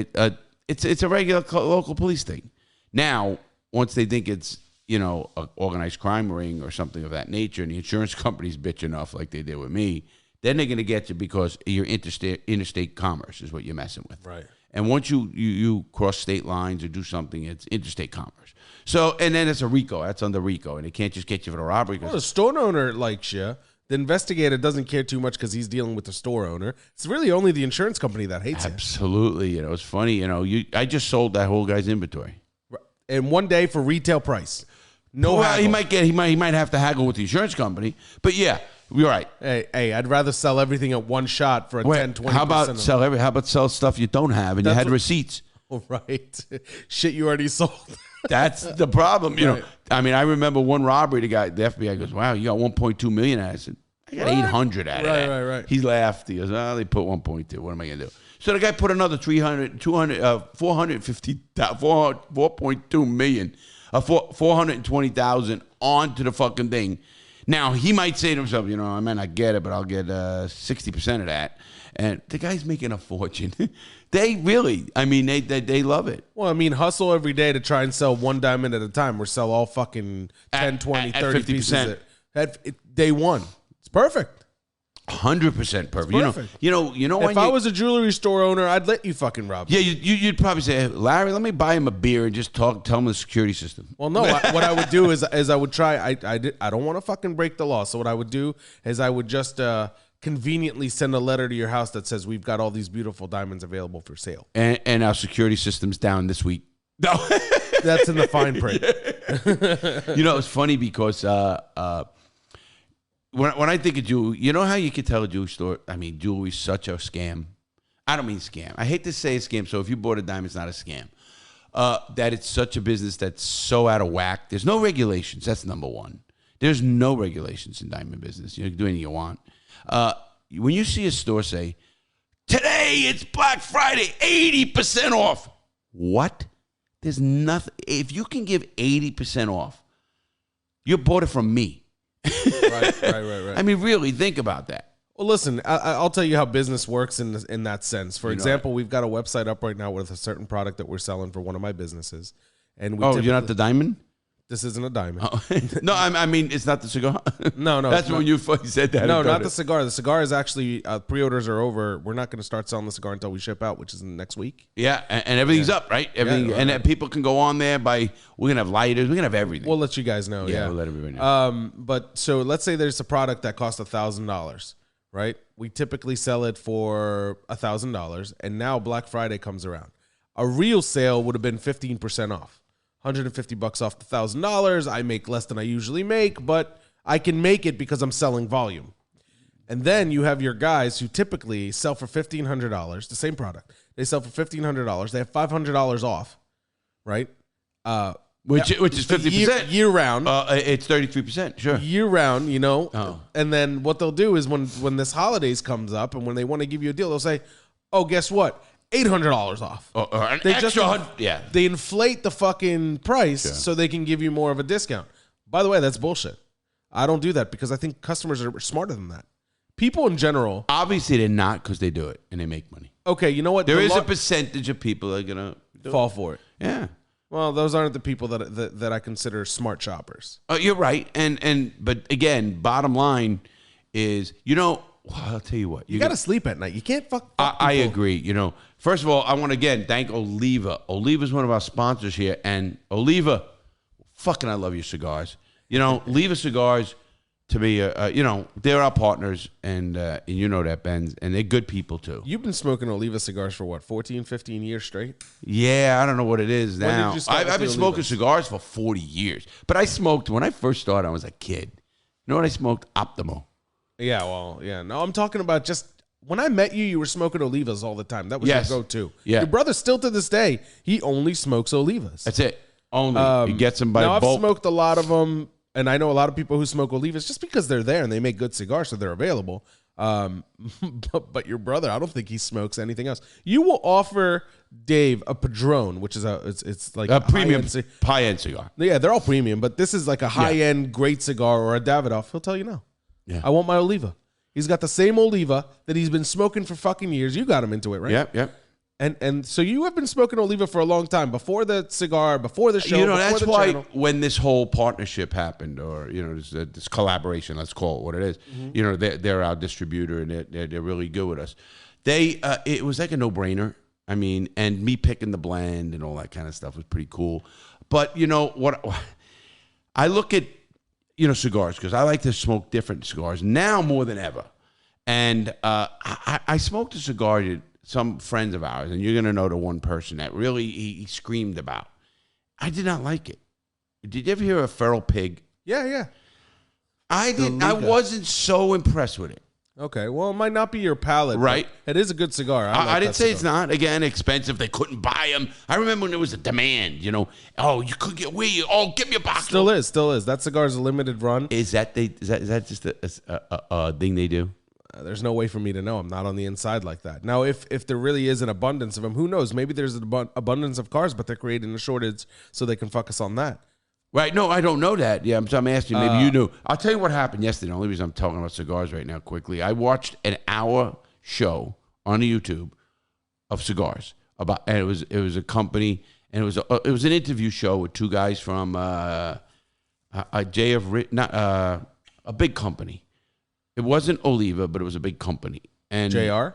It's a regular local police thing. Now, once they think it's, you know, an organized crime ring or something of that nature, and the insurance company's bitch enough like they did with me, then they're going to get you because you're interstate commerce is what you're messing with. Right. And once you cross state lines or do something, it's interstate commerce. So, and then it's a RICO. That's under RICO. And they can't just get you for the robbery. Well, the store owner likes you. The investigator doesn't care too much because he's dealing with the store owner. It's really only the insurance company that hates you. Absolutely. You know, it's funny. You know, I just sold that whole guy's inventory. And one day for retail price. No haggle. He might have to haggle with the insurance company. But yeah. You're right. Hey, I'd rather sell everything at one shot for a 10-20%. How about sell stuff you don't have and you had receipts? Right. Shit you already sold. That's the problem. You know, I mean, I remember one robbery, the FBI goes, "Wow, you got 1.2 million." I said, "I got 800 out of that." Right. He laughed. He goes, "Oh, they put 1.2. What am I going to do?" So the guy put another 4.2 million, 420,000 onto the fucking thing. Now, he might say to himself, you know, I might not get it, but I'll get 60% of that. And the guy's making a fortune. They really, I mean, they love it. Well, I mean, hustle every day to try and sell one diamond at a time or sell all fucking 10, 20, 30 pieces at day one. It's perfect. 100%. 100% perfect. perfect. You know. If I was a jewelry store owner, I'd let you fucking rob me. Yeah, you'd probably say, hey, Larry, let me buy him a beer and just tell him the security system. Well, no. What I would do is I would try. I don't want to fucking break the law. So what I would do is I would just conveniently send a letter to your house that says we've got all these beautiful diamonds available for sale. And our security system's down this week. No, that's in the fine print. It's funny because when I think of jewelry, you know how you could tell a jewelry store, I mean, jewelry's such a scam. I don't mean scam. I hate to say a scam, so if you bought a diamond, it's not a scam. That it's such a business that's so out of whack. There's no regulations. That's number one. There's no regulations in diamond business. You can do anything you want. When you see a store say, today it's Black Friday, 80% off. What? There's nothing. If you can give 80% off, you bought it from me. Right. I mean, really, think about that. Well, listen, I'll tell you how business works in that sense. For example, we've got a website up right now with a certain product that we're selling for one of my businesses. And you're not the diamond? This isn't a diamond. Oh. No, I mean, it's not the cigar. No. That's when you said that. No, not the cigar. The cigar is actually, pre-orders are over. We're not going to start selling the cigar until we ship out, which is next week. Yeah, and everything's up, right? Everything, and people can go on there we're going to have lighters. We're going to have everything. We'll let you guys know. Yeah, we'll let everybody know. But so let's say there's a product that costs $1,000, right? We typically sell it for $1,000, and now Black Friday comes around. A real sale would have been 15% off. $150 off the $1,000. I make less than I usually make, but I can make it because I'm selling volume. And then you have your guys who typically sell for $1,500, the same product. They sell for $1,500. They have $500 off, right? Which is 50%. Year round. It's 33%, sure. Year round, Oh. And then what they'll do is when this holidays comes up and when they want to give you a deal, they'll say, oh, guess what? $800 off. They inflate the fucking price so they can give you more of a discount. By the way, that's bullshit. I don't do that because I think customers are smarter than that. People in general. Obviously, they're not because they do it and they make money. Okay, you know what? There is a percentage of people that are going to fall for it. Yeah. Well, those aren't the people that I consider smart shoppers. You're right. But again, bottom line is, I'll tell you what. You got to sleep at night. You can't fuck I agree. First of all, I want to again thank Oliva. Oliva is one of our sponsors here. And Oliva, fucking I love your cigars. Oliva cigars, to me, they're our partners. And you know that, Benz. And they're good people, too. You've been smoking Oliva cigars for what, 14, 15 years straight? Yeah, I don't know what it is now. I've been smoking cigars for 40 years. But I smoked, when I first started, I was a kid. You know what I smoked? Optimo. Yeah, well, yeah. No, I'm talking about just when I met you, you were smoking Olivas all the time. That was your go-to. Yeah. Your brother still to this day, he only smokes Olivas. That's it. Only. He gets them by bulk. I've smoked a lot of them, and I know a lot of people who smoke Olivas just because they're there and they make good cigars, so they're available. But your brother, I don't think he smokes anything else. You will offer Dave a Padron, which is it's like a premium high-end cigar. Yeah, they're all premium, but this is like a high-end great cigar or a Davidoff. He'll tell you no. Yeah. I want my Oliva. He's got the same Oliva that he's been smoking for fucking years. You got him into it, right? Yep. And so you have been smoking Oliva for a long time, before the cigar, before the show, that's why channel. When this whole partnership happened, or this collaboration, let's call it what it is. Mm-hmm. They're our distributor, and they're really good with us. It was like a no-brainer. I mean, and me picking the blend and all that kind of stuff was pretty cool. But what I look at, cigars, because I like to smoke different cigars now more than ever. And I smoked a cigar that some friends of ours, and you're going to know the one person that really he screamed about. I did not like it. Did you ever hear a feral pig? Yeah. I wasn't so impressed with it. Okay, well, it might not be your palate. Right. It is a good cigar. I didn't say it's not. Again, expensive. They couldn't buy them. I remember when there was a demand, Oh, you could get give me a box. Still is. That cigar is a limited run. Is that just a thing they do? There's no way for me to know. I'm not on the inside like that. Now, if there really is an abundance of them, who knows? Maybe there's an abundance of cars, but they're creating a shortage so they can fuck us on that. Right. No, I don't know that. Yeah, I'm asking you. Maybe you knew. I'll tell you what happened yesterday. The only reason I'm talking about cigars right now quickly. I watched an hour show on YouTube of cigars and it was a company, and it was an interview show with two guys from a big company. It wasn't Oliva, but it was a big company. And JR?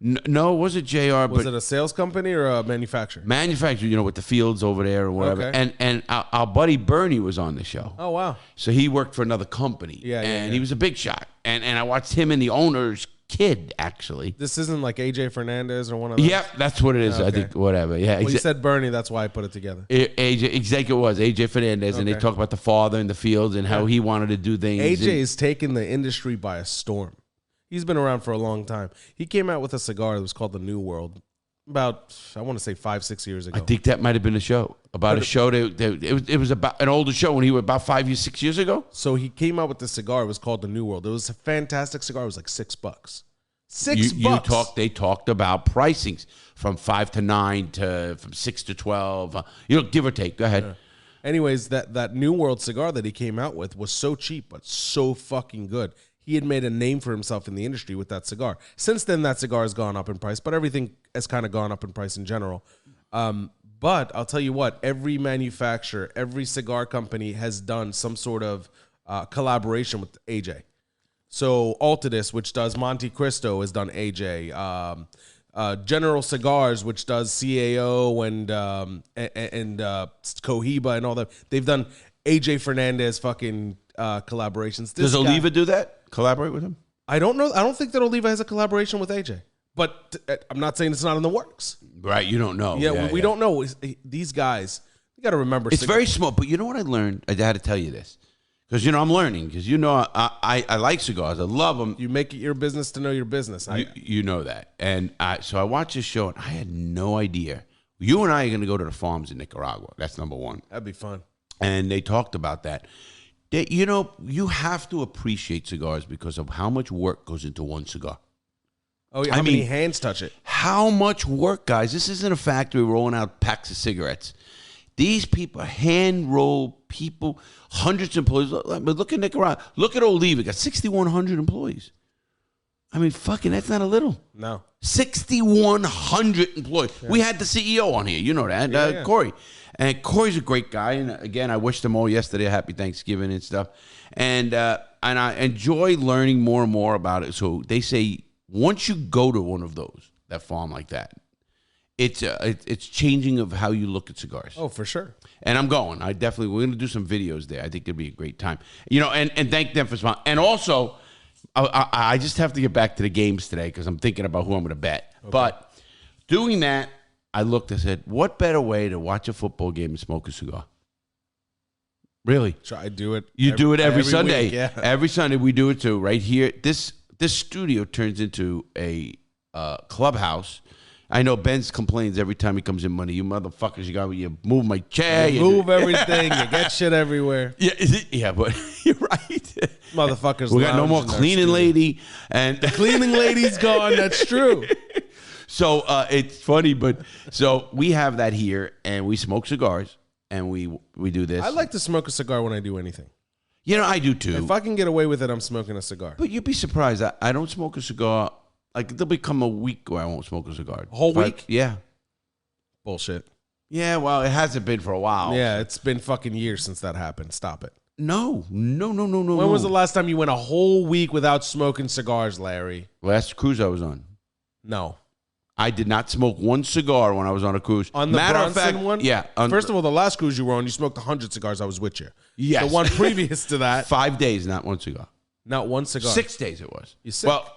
No, it wasn't JR. Was it a sales company or a manufacturer? Manufacturer, with the fields over there or whatever. Okay. And our buddy Bernie was on the show. Oh, wow. So he worked for another company. And he was a big shot. And I watched him and the owner's kid, actually. This isn't like AJ Fernandez or one of those? Yep, that's what it is. Okay. I think, whatever. Yeah. Well, you said Bernie, that's why I put it together. Exactly, it was AJ Fernandez, and they talk about the father in the fields and how he wanted to do things. AJ has taken the industry by a storm. He's been around for a long time. He came out with a cigar that was called the New World about, I want to say 5-6 years ago. I think that might have been a show. It was about an older show when he was about 6 years ago. So he came out with this cigar. It was called the New World. It was a fantastic cigar. It was like $6. $6. They talked about pricings from 5 to 9 to from 6 to 12. Give or take. Go ahead. Yeah. Anyways, that New World cigar that he came out with was so cheap, but so fucking good. He had made a name for himself in the industry with that cigar. Since then, that cigar has gone up in price, but everything has kind of gone up in price in general. But I'll tell you what, every manufacturer, every cigar company has done some sort of collaboration with AJ. So Altadis, which does Monte Cristo, has done AJ. General Cigars, which does CAO and Cohiba and all that, they've done AJ Fernandez fucking collaborations. Does Oliva do that? Collaborate with him? I don't know. I don't think that Oliva has a collaboration with AJ. But I'm not saying it's not in the works. Right, you don't know. Yeah, we don't know. These guys, you got to remember. It's very small. But you know what I learned? I had to tell you this. Because, I'm learning. Because, I like cigars. I love them. You make it your business to know your business. You know that. And so I watched this show, and I had no idea. You and I are going to go to the farms in Nicaragua. That's number one. That'd be fun. And they talked about that. You have to appreciate cigars because of how much work goes into one cigar. Oh, yeah. How many hands touch it? How much work, guys. This isn't a factory rolling out packs of cigarettes. These people, hand roll people, hundreds of employees. Look at Nicaragua. Look at Oliva. Got 6,100 employees. I mean, fucking, that's not a little. No. 6,100 employees. Yeah. We had the CEO on here. You know that, Corey. And Corey's a great guy. And again, I wished them all yesterday a happy Thanksgiving and stuff. And I enjoy learning more and more about it. So they say once you go to one of those, that farm like that, it's changing of how you look at cigars. Oh, for sure. And I'm going. We're going to do some videos there. I think it'd be a great time. And thank them for sponsoring. And also, I just have to get back to the games today because I'm thinking about who I'm going to bet. Okay. But doing that, I looked and said, what better way to watch a football game and smoke a cigar? Really? I do it. You do it every Sunday. Week, yeah. Every Sunday we do it too. Right here. This studio turns into a clubhouse. I know Benz complains every time he comes in money. You motherfuckers, you move my chair. You move everything. You get shit everywhere. Yeah, but you're right. Motherfuckers. We got no more cleaning lady. And the cleaning lady's gone. That's true. So it's funny, but so we have that here, and we smoke cigars, and we do this. I like to smoke a cigar when I do anything. I do too. If I can get away with it, I'm smoking a cigar. But you'd be surprised. I don't smoke a cigar. Like, there'll become a week where I won't smoke a cigar. A whole week? Yeah. Bullshit. Yeah, well, it hasn't been for a while. Yeah, it's been fucking years since that happened. Stop it. No. When was the last time you went a whole week without smoking cigars, Larry? Last cruise I was on. No. I did not smoke one cigar when I was on a cruise. On the Bronson one? Yeah. First of all, the last cruise you were on, you smoked 100 cigars. I was with you. Yes. The one previous to that. 5 days, not one cigar. Not one cigar. 6 days it was. You sick? Well,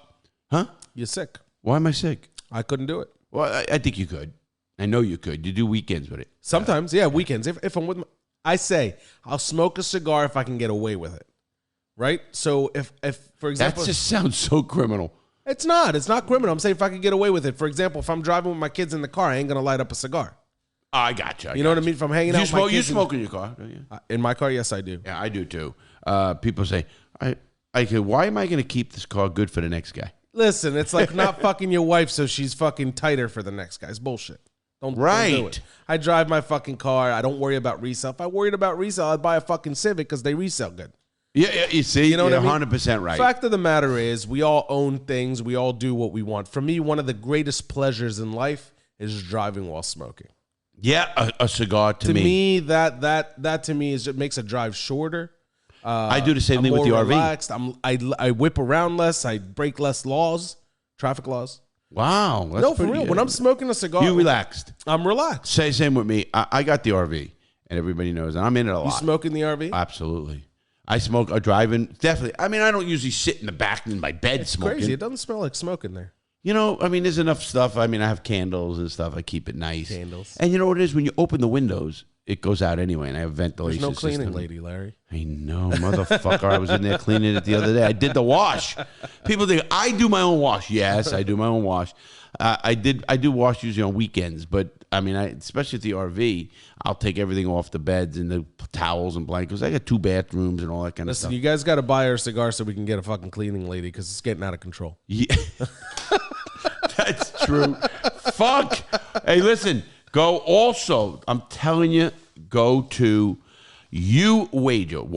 huh? You're sick. Why am I sick? I couldn't do it. Well, I think you could. I know you could. You do weekends with it. Sometimes, weekends. If I'm with I say, I'll smoke a cigar if I can get away with it. Right? So if for example... That just sounds so criminal. It's not. It's not criminal. I'm saying if I can get away with it. For example, if I'm driving with my kids in the car, I ain't going to light up a cigar. Oh, I got you. You know what I mean? If I'm hanging out with my kids... You smoke in your car, don't you? In my car, yes, I do. Yeah, I do too. People say, why am I going to keep this car good for the next guy? Listen, it's like not fucking your wife so she's fucking tighter for the next guy. It's bullshit. Don't do it. I drive my fucking car. I don't worry about resale. If I worried about resale, I'd buy a fucking Civic because they resell good. Yeah, you see, you know what I mean? 100% right. Fact of the matter is, we all own things. We all do what we want. For me, one of the greatest pleasures in life is driving while smoking. Yeah, a cigar to me. To me, that to me is it makes a drive shorter. I do the same I'm thing with the more RV. relaxed. I whip around less. I break less laws, traffic laws. Wow. That's No, for pretty real. good. When I'm smoking a cigar, You relaxed. I'm relaxed. Same with me. I got the RV, and everybody knows, and I'm in it a lot. You smoke in the RV? Absolutely. I smoke driving. Definitely. I mean, I don't usually sit in the back in my bed smoking. Crazy. It doesn't smell like smoke in there. You know, I mean, there's enough stuff. I mean, I have candles and stuff. I keep it nice. Candles. And you know what it is? When you open the windows, it goes out anyway, and I have ventilation. There's no cleaning system. lady, Larry. I know, motherfucker. I was in there cleaning it the other day. I did the wash. People think I do my own wash. Yes, I do my own wash. I do wash usually on weekends, but I mean, especially at the RV, I'll take everything off the beds and the towels and blankets. I got 2 bathrooms and all that kind of stuff. Listen, you guys got to buy our cigar so we can get a fucking cleaning lady because it's getting out of control. Yeah. That's true. Fuck. Hey, listen. Go also. I'm telling you, go to Youwager,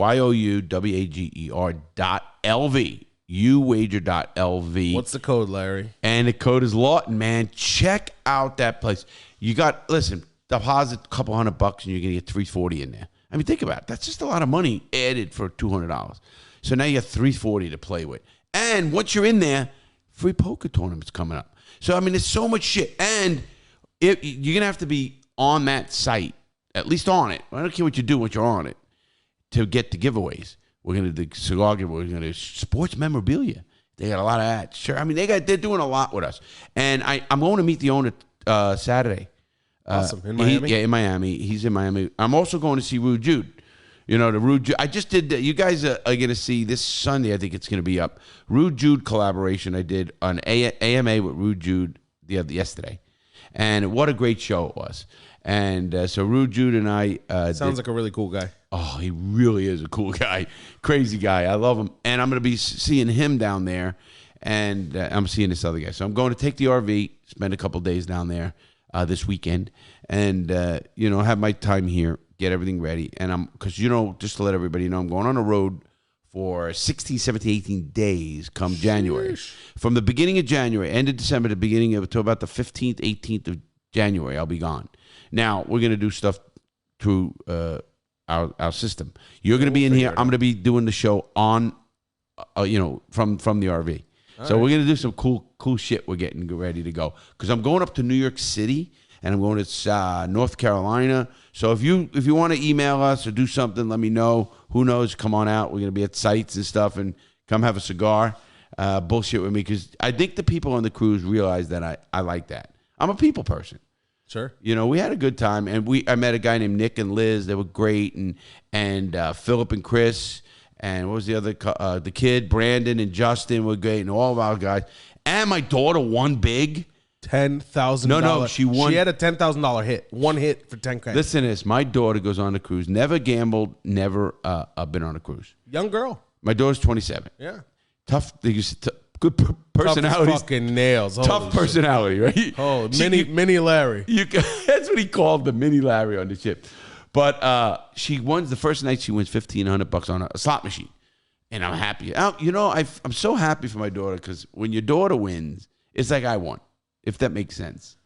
Youwager.lv. Youwager.lv. What's the code, Larry? And the code is Lawton, man. Check out that place. You got, listen, deposit a couple $100 and you're going to get $340 in there. I mean, think about it. That's just a lot of money added for $200. So now you got $340 to play with. And once you're in there, free poker tournaments coming up. So, I mean, there's so much shit. And you're going to have to be on that site, at least on it. I don't care what you do once you're on it, to get the giveaways. We're going to do cigar giveaways. We're going to do sports memorabilia. They got a lot of that. Sure. I mean, they're doing a lot with us. And I'm going to meet the owner Saturday. Awesome. In Miami? Yeah, in Miami. He's in Miami. I'm also going to see Rude Jude. You know, the Rude Jude. I just did, you guys are going to see this Sunday, I think it's going to be up. Rude Jude collaboration I did on AMA with Rude Jude yesterday. And what a great show it was. And so Rude Jude and I. Sounds like a really cool guy. Oh, he really is a cool guy. Crazy guy. I love him. And I'm going to be seeing him down there. And I'm seeing this other guy. So I'm going to take the RV, spend a couple days down there this weekend. And, you know, have my time here, get everything ready. And because, you know, just to let everybody know, I'm going on the road for 16, 17, 18 days come January. From the beginning of January, end of December, the beginning of, to about the 15th, 18th of January, I'll be gone. Now, we're going to do stuff through our system. You're going to be in here. I'm going to be doing the show on, you know, from the RV. So we're going to do some cool shit. We're getting ready to go. Because I'm going up to New York City, and I'm going to North Carolina. So if you want to email us or do something, let me know. Who knows? Come on out. We're going to be at sites and stuff, and come have a cigar. Bullshit with me, because I think the people on the cruise realize that I like that. I'm a people person. Sure. You know, we had a good time, and I met a guy named Nick and Liz. They were great, and Philip and Chris, and what was the other? The kid Brandon and Justin were great, and all of our guys. And my daughter won big. $10,000. No, she won. She had a $10,000 hit. One hit for $10,000. Listen to this. My daughter goes on a cruise. Never gambled. Never been on a cruise. Young girl. My daughter's 27. Yeah. Tough. Good personality. Tough fucking nails. Tough Holy personality, right? Oh, mini Larry. That's what he called the mini Larry on the ship. But she won the first night. She wins $1,500 on a slot machine, and I'm happy. You know, I'm so happy for my daughter, because when your daughter wins, it's like I won. If that makes sense.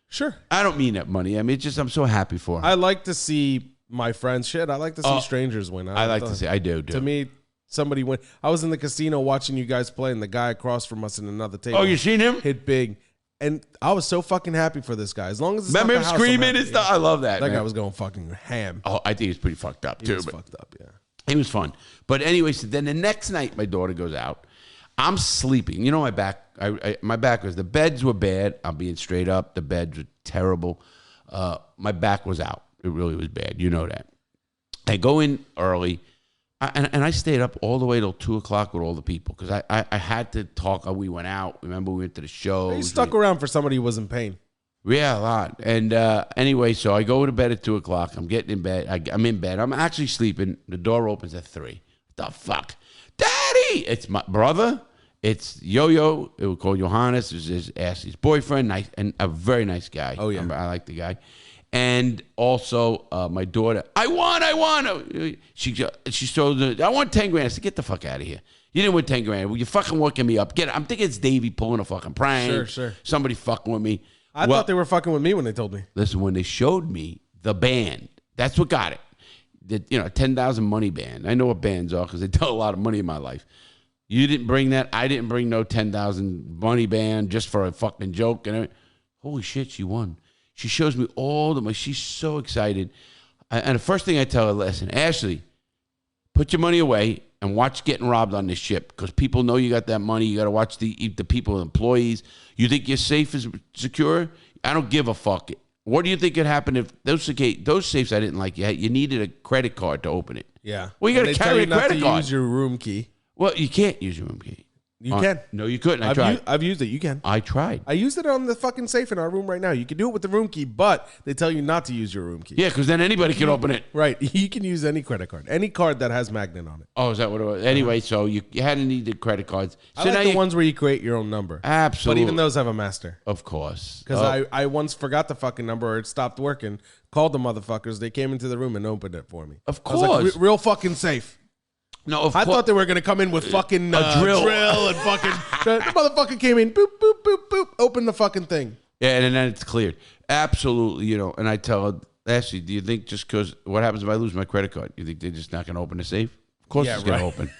Sure. I don't mean that money. I mean, it's just I'm so happy for her. I like to see my friends shit. I like to see strangers win. I like to see. I do. To me, somebody win. I was in the casino watching you guys play, and the guy across from us in another table. Oh, you seen him? Hit big. And I was so fucking happy for this guy. As long as it's remember not him the house, screaming and stuff. I love that. That guy was going fucking ham. Oh, I think he's pretty fucked up too. He was fucked up, yeah. He was fun. But anyway, so then the next night, my daughter goes out. I'm sleeping. You know, my back. My back was, the beds were bad. I'm being straight up. The beds were terrible. My back was out. It really was bad. You know that. I go in early, and I stayed up all the way till 2:00 with all the people, because I had to talk. We went out. Remember, we went to the show. He stuck around for somebody who was in pain. Yeah, a lot. And anyway, so I go to bed at 2:00. I'm getting in bed. I'm in bed. I'm actually sleeping. The door opens at 3:00. What the fuck? Daddy! It's my brother. It's Yo-Yo. It was called Johannes. It was Ashley's boyfriend. Nice, and a very nice guy. Oh, yeah. I like the guy. And also my daughter. I won. She showed, I want 10 grand. I said, get the fuck out of here. You didn't win 10 grand. Well, you're fucking working me up. I'm thinking it's Davey pulling a fucking prank. Sure. Somebody fucking with me. I thought they were fucking with me when they told me. Listen, when they showed me the band, that's what got it. a 10,000 money band. I know what bands are because they tell a lot of money in my life. You didn't bring that. I didn't bring no 10,000 money band just for a fucking joke. And holy shit, she won. She shows me all the money. She's so excited. And the first thing I tell her, listen, Ashley, put your money away and watch getting robbed on this ship because people know you got that money. You got to watch the people, employees. You think your safe is secure? I don't give a fuck. What do you think could happen if those safes I didn't like? You needed a credit card to open it. Yeah. Well, you got to carry a credit card. Use your room key. Well, you can't use your room key. You can. No, you couldn't. I tried. I've used it. You can. I tried. I used it on the fucking safe in our room right now. You can do it with the room key, but they tell you not to use your room key. Yeah, because then anybody can open it. Right. You can use any credit card. Any card that has magnet on it. Oh, is that what it was? Anyway, so you hadn't needed credit cards. So I like the ones where you create your own number. Absolutely. But even those have a master. Of course. Because I once forgot the fucking number or it stopped working, called the motherfuckers. They came into the room and opened it for me. Of course. I was like, real fucking safe. No, I thought they were going to come in with fucking a drill and fucking... the motherfucker came in, boop, boop, boop, boop, open the fucking thing. Yeah, and then it's cleared. Absolutely, and I tell her, Ashley, do you think just because what happens if I lose my credit card? You think they're just not going to open the safe? Of course it's going to open.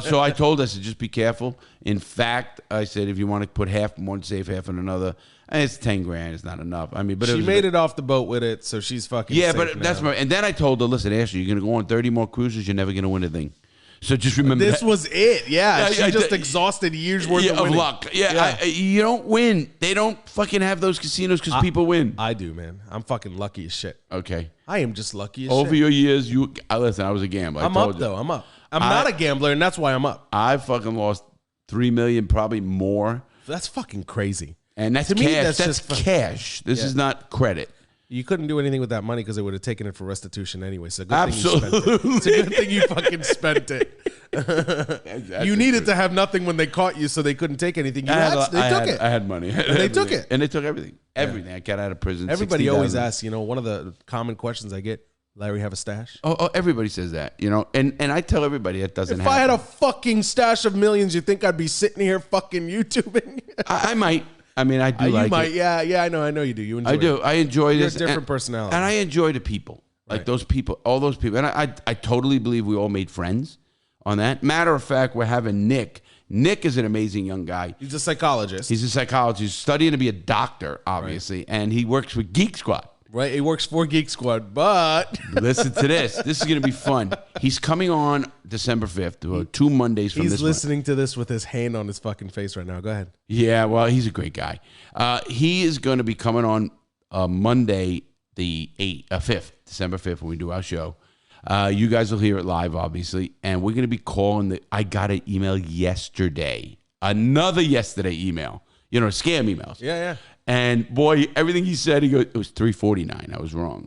So I told her, I said, just be careful. In fact, I said, if you want to put half in one safe, half in another, and it's $10,000. It's not enough. I mean, but she made it off the boat with it, so she's fucking yeah. safe But now. that's my. And then I told her, listen, Ashley, you're going to go on 30 more cruises. You're never going to win a thing. So just remember this that. was it. Yeah, she just exhausted years worth of winning. Luck. Yeah. You don't win. They don't fucking have those casinos because people win. I do, man. I'm fucking lucky as shit. Okay. I am just lucky as Over shit. your years, listen. I was a gambler. I'm up though. I'm up. I'm not a gambler, and that's why I'm up. I fucking lost $3 million, probably more. That's fucking crazy. And that's to cash. Me, that's just cash. This is not credit. You couldn't do anything with that money because they would have taken it for restitution anyway. So good Absolutely. thing you spent it. It's a good thing you fucking spent it. You needed to have nothing when they caught you, so they couldn't take anything. They took it. I had money. They took it. And they took everything. Everything. I got out of prison. Everybody always asks, one of the common questions I get, Larry, have a stash? Oh, everybody says that, and I tell everybody that doesn't happen. If I had a fucking stash of millions, you think I'd be sitting here fucking YouTubing? I might. I mean, I do like it. Yeah, I know you do. You enjoy it. I do. I enjoy this. You're a different personality. And I enjoy the people. Like those people, all those people. And I totally believe we all made friends on that. Matter of fact, we're having Nick. Nick is an amazing young guy. He's a psychologist. He's a psychologist. He's studying to be a doctor, obviously. And he works with Geek Squad. Right, he works for Geek Squad, but... Listen to this. This is going to be fun. He's coming on December 5th, 2 Mondays from this He's listening to this with his hand on his fucking face right now. Go ahead. Yeah, well, he's a great guy. He is going to be coming on Monday, the 5th, December 5th, when we do our show. You guys will hear it live, obviously, and we're going to be calling I got an email yesterday. Another yesterday email. Scam emails. Yeah. And boy, everything he said, he goes, it was $349. I was wrong.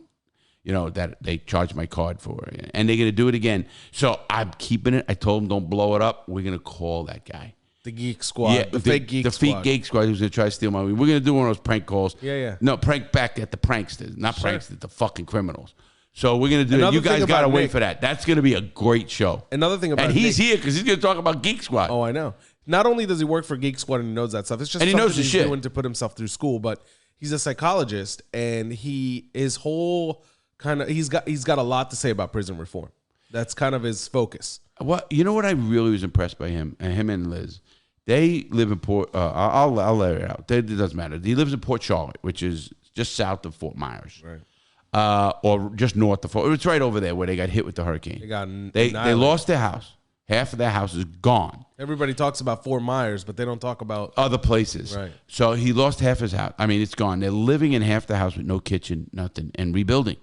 That they charged my card for it. And they're going to do it again. So I'm keeping it. I told them, don't blow it up. We're going to call that guy. The Geek Squad. Yeah, the fake Geek Squad. The fake Geek Squad who's going to try to steal my money. We're going to do one of those prank calls. Yeah. No, prank back at the pranksters. Not pranksters, the fucking criminals. So we're going to do that. You guys got to wait for that. That's going to be a great show. Another thing about And he's here because he's going to talk about Geek Squad. Oh, I know. Not only does he work for Geek Squad and he knows that stuff, it's just something he's doing to put himself through school. But he's a psychologist, and his whole he's got a lot to say about prison reform. That's kind of his focus. What what I really was impressed by him and Liz. They live in Port. I'll let it out. It doesn't matter. He lives in Port Charlotte, which is just south of Fort Myers, right? Or just north of Fort. It's right over there where they got hit with the hurricane. They lost their house. Half of their house is gone. Everybody talks about Fort Myers, but they don't talk about other places. Right. So he lost half his house. I mean, it's gone. They're living in half the house with no kitchen, nothing, and rebuilding.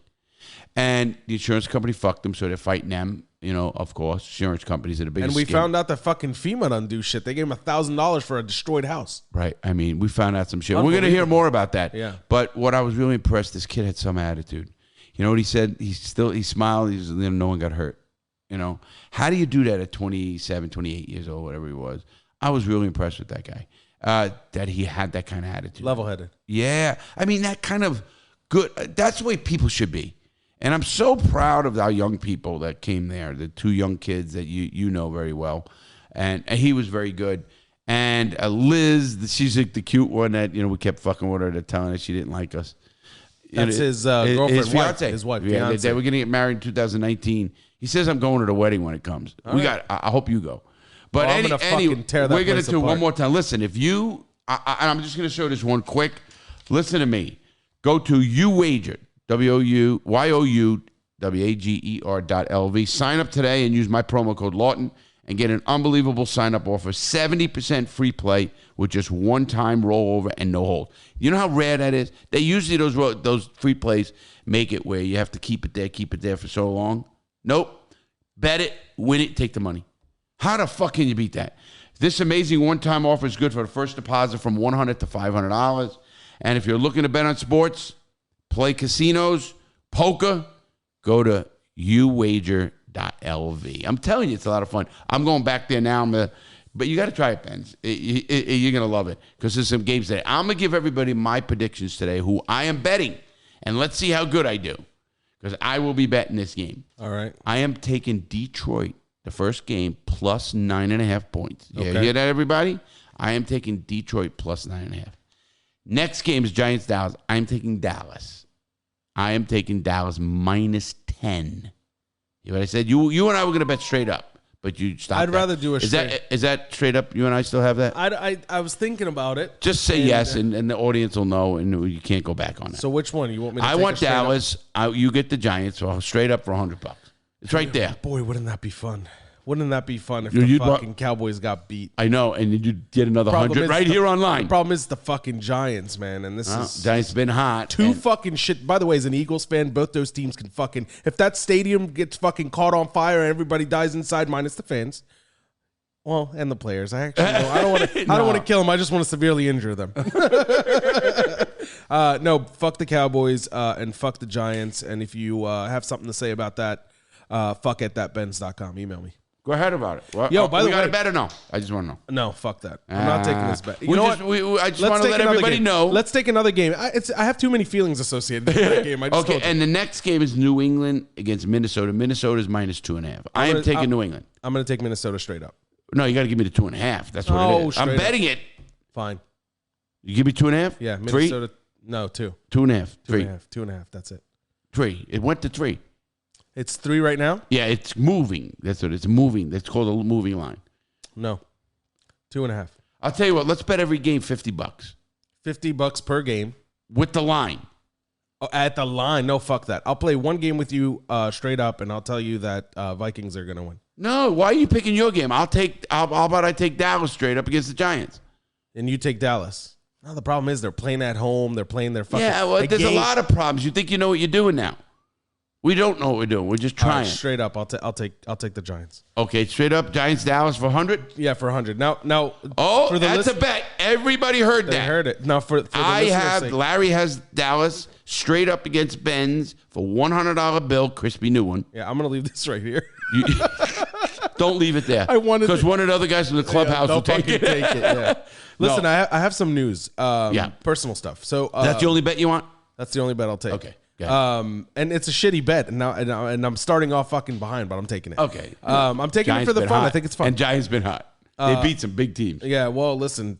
And the insurance company fucked them, so they're fighting them. Of course, insurance companies are the biggest. And we found out that fucking FEMA doesn't do shit. They gave him $1,000 for a destroyed house. Right. I mean, we found out some shit. We're going to hear more about that. Yeah. But what I was really impressed, this kid had some attitude. You know what he said? He smiled. He said, no one got hurt. How do you do that at 27, 28 years old, whatever he was? I was really impressed with that guy, that he had that kind of attitude. Level-headed. Yeah. I mean, that kind of good. That's the way people should be. And I'm so proud of our young people that came there, the 2 young kids that you know very well. And he was very good. And Liz, she's like the cute one that, we kept fucking with her, telling her she didn't like us. That's his girlfriend, his fiance, his wife, Yeah, fiance. they were going to get married in 2019. He says I'm going to the wedding when it comes. I hope you go. But I'm gonna fucking tear that we're going place to do apart. one more time. Listen, if you, I'm just going to show this one quick. Listen to me. Go to Youwager, WOUYOUWAGER.lv. Sign up today and use my promo code Lawton and get an unbelievable sign-up offer, 70% free play with just one-time rollover and no hold. You know how rare that is? They usually, those free plays make it where you have to keep it there for so long. Nope. Bet it, win it, take the money. How the fuck can you beat that? This amazing one-time offer is good for the first deposit from $100 to $500. And if you're looking to bet on sports, play casinos, poker, go to Youwager.lv. I'm telling you, it's a lot of fun. I'm going back there now. But you got to try it, Benz. You're going to love it because there's some games today. I'm going to give everybody my predictions today, who I am betting, and let's see how good I do because I will be betting this game. All right. I am taking Detroit, the first game, plus 9.5 points. You Okay. hear that, everybody? I am taking Detroit plus 9.5. Next game is Giants-Dallas. I am taking Dallas. I am taking Dallas minus 10. You know what I said? You and I were going to bet straight up, but you stopped. I'd rather do a straight. Is that straight up? You and I still have that? I was thinking about it. Just say yes, and the audience will know, and you can't go back on that. So which one you want me to I take want a straight up? Dallas. You get the Giants, so straight up for $100. It's right there. Boy, wouldn't that be fun? Wouldn't that be fun if You'd the fucking Cowboys got beat? I know, and you get another 100 right here online. The problem is the fucking Giants, man, and this is Giants been hot. two fucking shit. By the way, as an Eagles fan, both those teams can fucking, if that stadium gets fucking caught on fire and everybody dies inside, minus the fans, well, and the players. I actually I don't want to. I don't want to kill them. I just want to severely injure them. No, fuck the Cowboys and fuck the Giants. And if you have something to say about that, fuck at thatbenz.com. Email me. Go ahead about it. Well, Yo, by the we got way, a bet or no? I just want to know. No, fuck that. I'm not taking this bet. You know what? I just want to let everybody know. Let's take another game. I have too many feelings associated with that game. I just Okay, and the next game is New England against Minnesota. Minnesota is minus 2.5. I am taking New England. I'm going to take Minnesota straight up. No, you got to give me the 2.5. That's what it is. I'm betting it. Fine. You give me 2.5? Yeah, Three? Minnesota. No, 2. 2.5. 3. 2.5. That's it. 3. It went to 3. It's 3 right now? Yeah, it's moving. That's what it's moving. That's called a moving line. No. 2.5. I'll tell you what. Let's bet every game $50. $50 per game. With the line. Oh, at the line. No, fuck that. I'll play one game with you straight up, and I'll tell you that Vikings are going to win. No, why are you picking your game? How about I take Dallas straight up against the Giants? And you take Dallas. No, the problem is they're playing at home. They're playing their fucking... Yeah, well, there's a lot of problems. You think you know what you're doing now. We don't know what we're doing. We're just trying. Straight up, I'll take the Giants. Okay, straight up, Giants Dallas for 100. Yeah, for 100. Now. Oh, for the that's a bet. Everybody heard that. They heard it. Now for the Larry has Dallas straight up against Benz for $100 bill, crispy new one. Yeah, I'm gonna leave this right here. Don't leave it there. I wanted because one of the other guys from the clubhouse will take it. Yeah. Listen, I have some news. Personal stuff. So that's the only bet you want. That's the only bet I'll take. Okay. And it's a shitty bet, and I'm starting off fucking behind, but I'm taking it. Okay. I'm taking it for the fun. Hot. I think it's fun. And Giants been hot. They beat some big teams. Yeah. Well, listen,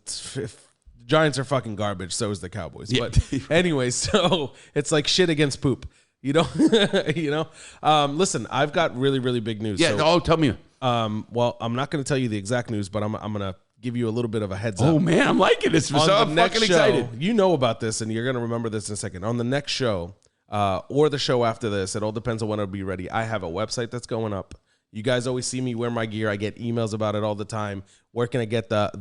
Giants are fucking garbage. So is the Cowboys. Yeah. But anyway, so it's like shit against poop. You know. Listen, I've got really, really big news. Yeah. So, Tell me. Well, I'm not going to tell you the exact news, but I'm gonna give you a little bit of a heads up. Oh man, I'm liking this. So I'm fucking excited. You know about this, and you're gonna remember this in a second. On the next show, or the show after this, it all depends on when it'll be ready. I have a website that's going up. You guys always see me wear my gear. I get emails about it all the time. Where can I get the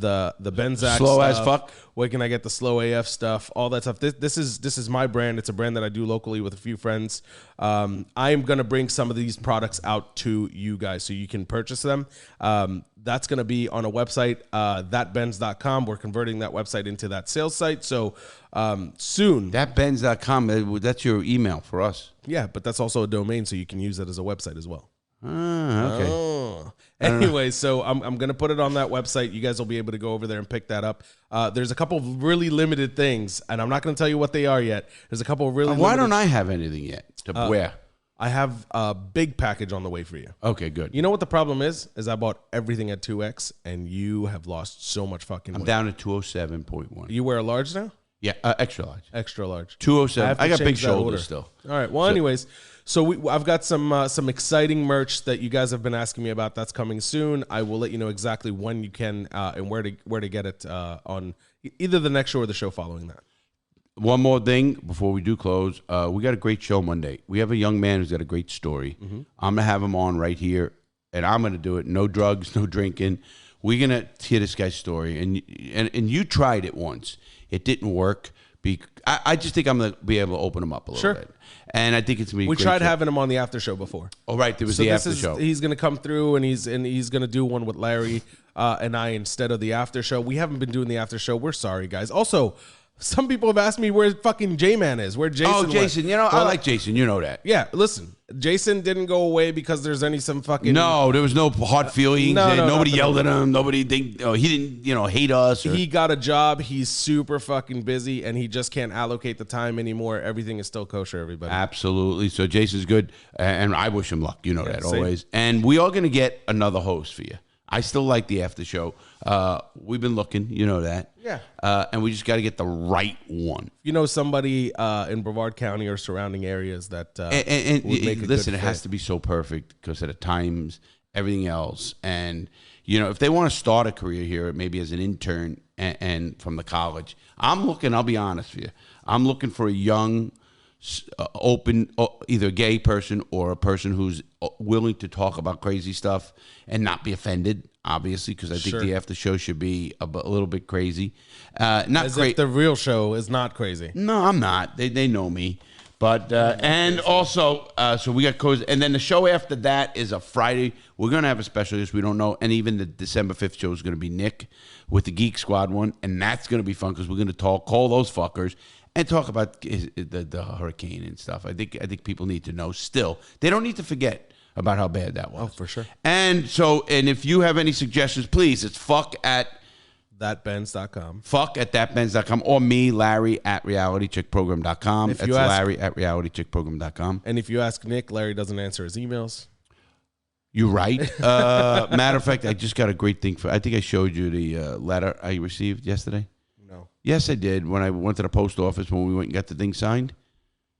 Benzac slow stuff? as fuck? Where can I get the slow AF stuff? All that stuff. This is my brand. It's a brand that I do locally with a few friends. I am gonna bring some of these products out to you guys so you can purchase them. That's gonna be on a website, thatbenz.com. We're converting that website into that sales site. So soon. Thatbenz.com. That's your email for us. Yeah, but that's also a domain, so you can use it as a website as well. Okay. Oh. Anyway, so I'm going to put it on that website. You guys will be able to go over there and pick that up. There's a couple of really limited things, and I'm not going to tell you what they are yet. There's a couple of really Why don't I have anything yet to wear? I have a big package on the way for you. Okay, good. You know what the problem is I bought everything at 2X, and you have lost so much fucking weight. I'm down to 207.1. You wear a large now? Yeah, extra large. Extra large. 207. I got big shoulders order. still. All right. Well, anyways, so I've got some exciting merch that you guys have been asking me about. That's coming soon. I will let you know exactly when you can and where to get it on either the next show or the show following that. One more thing before we do close. We got a great show Monday. We have a young man who's got a great story. I'm going to have him on right here, and I'm going to do it. No drugs, no drinking. We're going to hear this guy's story. And you tried it once. It didn't work. I just think I'm going to be able to open him up a little bit. And I think it's going to be We tried having him on the after show before. Oh, right. There was the after show. He's going to come through, and he's going to do one with Larry and I instead of the after show. We haven't been doing the after show. We're sorry, guys. Also, some people have asked me where fucking J-Man is. Where Jason Oh, Jason. went. I like Jason. You know that. Yeah, listen. Jason didn't go away because there's some fucking... No, there was no hard feelings. Nobody yelled at him. Nobody he didn't hate us. He got a job. He's super fucking busy, and he just can't allocate the time anymore. Everything is still kosher, everybody. Absolutely. So Jason's good, and I wish him luck. You know that same. always. And we are going to get another host for you. I still like the after show. We've been looking. You know that. Yeah. And we just got to get the right one. You know somebody in Brevard County or surrounding areas that would make a listen, good it has to be so perfect because of the times, everything else. And, if they want to start a career here, maybe as an intern and from the college, I'll be honest with you. I'm looking for a young, open, either gay person or a person who's willing to talk about crazy stuff and not be offended, obviously, because I think the after show should be a little bit crazy. Not as great. if the real show is not crazy. No, I'm not. They know me. But, and also, so we got codes. And then the show after that is a Friday. We're going to have a special guest. We don't know. And even the December 5th show is going to be Nick with the Geek Squad one. And that's going to be fun because we're going to call those fuckers and talk about the hurricane and stuff. I think people need to know still. They don't need to forget about how bad that was. Oh, for sure. And if you have any suggestions, please, it's thatbenz.com. thatbenz.com or me, Larry, at realitycheckprogram.com. That's Larry at realitycheckprogram.com. And if you ask Nick, Larry doesn't answer his emails. You're right. Matter of fact, I just got a great thing I think I showed you the letter I received yesterday. No. Yes, I did. When I went to the post office when we went and got the thing signed.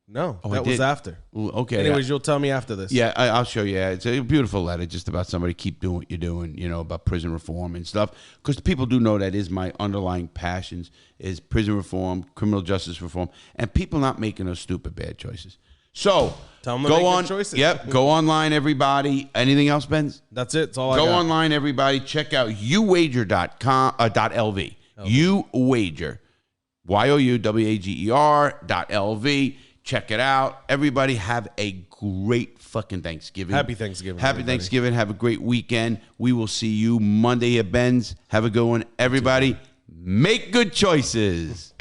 No, that was after. Ooh, okay. Anyways, you'll tell me after this. Yeah, I'll show you. It's a beautiful letter just about somebody keep doing what you're doing, about prison reform and stuff. Because people do know that is my underlying passions is prison reform, criminal justice reform, and people not making those stupid bad choices. So tell them to go make on. good choices. Yep. Go online, everybody. Anything else, Benz? That's it. That's all I got. Go online, everybody. Check out Youwager.lv. Youwager. Youwager.lv. Check it out. Everybody have a great fucking Thanksgiving. Happy Thanksgiving. Happy everybody. Thanksgiving. Have a great weekend. We will see you Monday at Benz. Have a good one. Everybody, make good choices.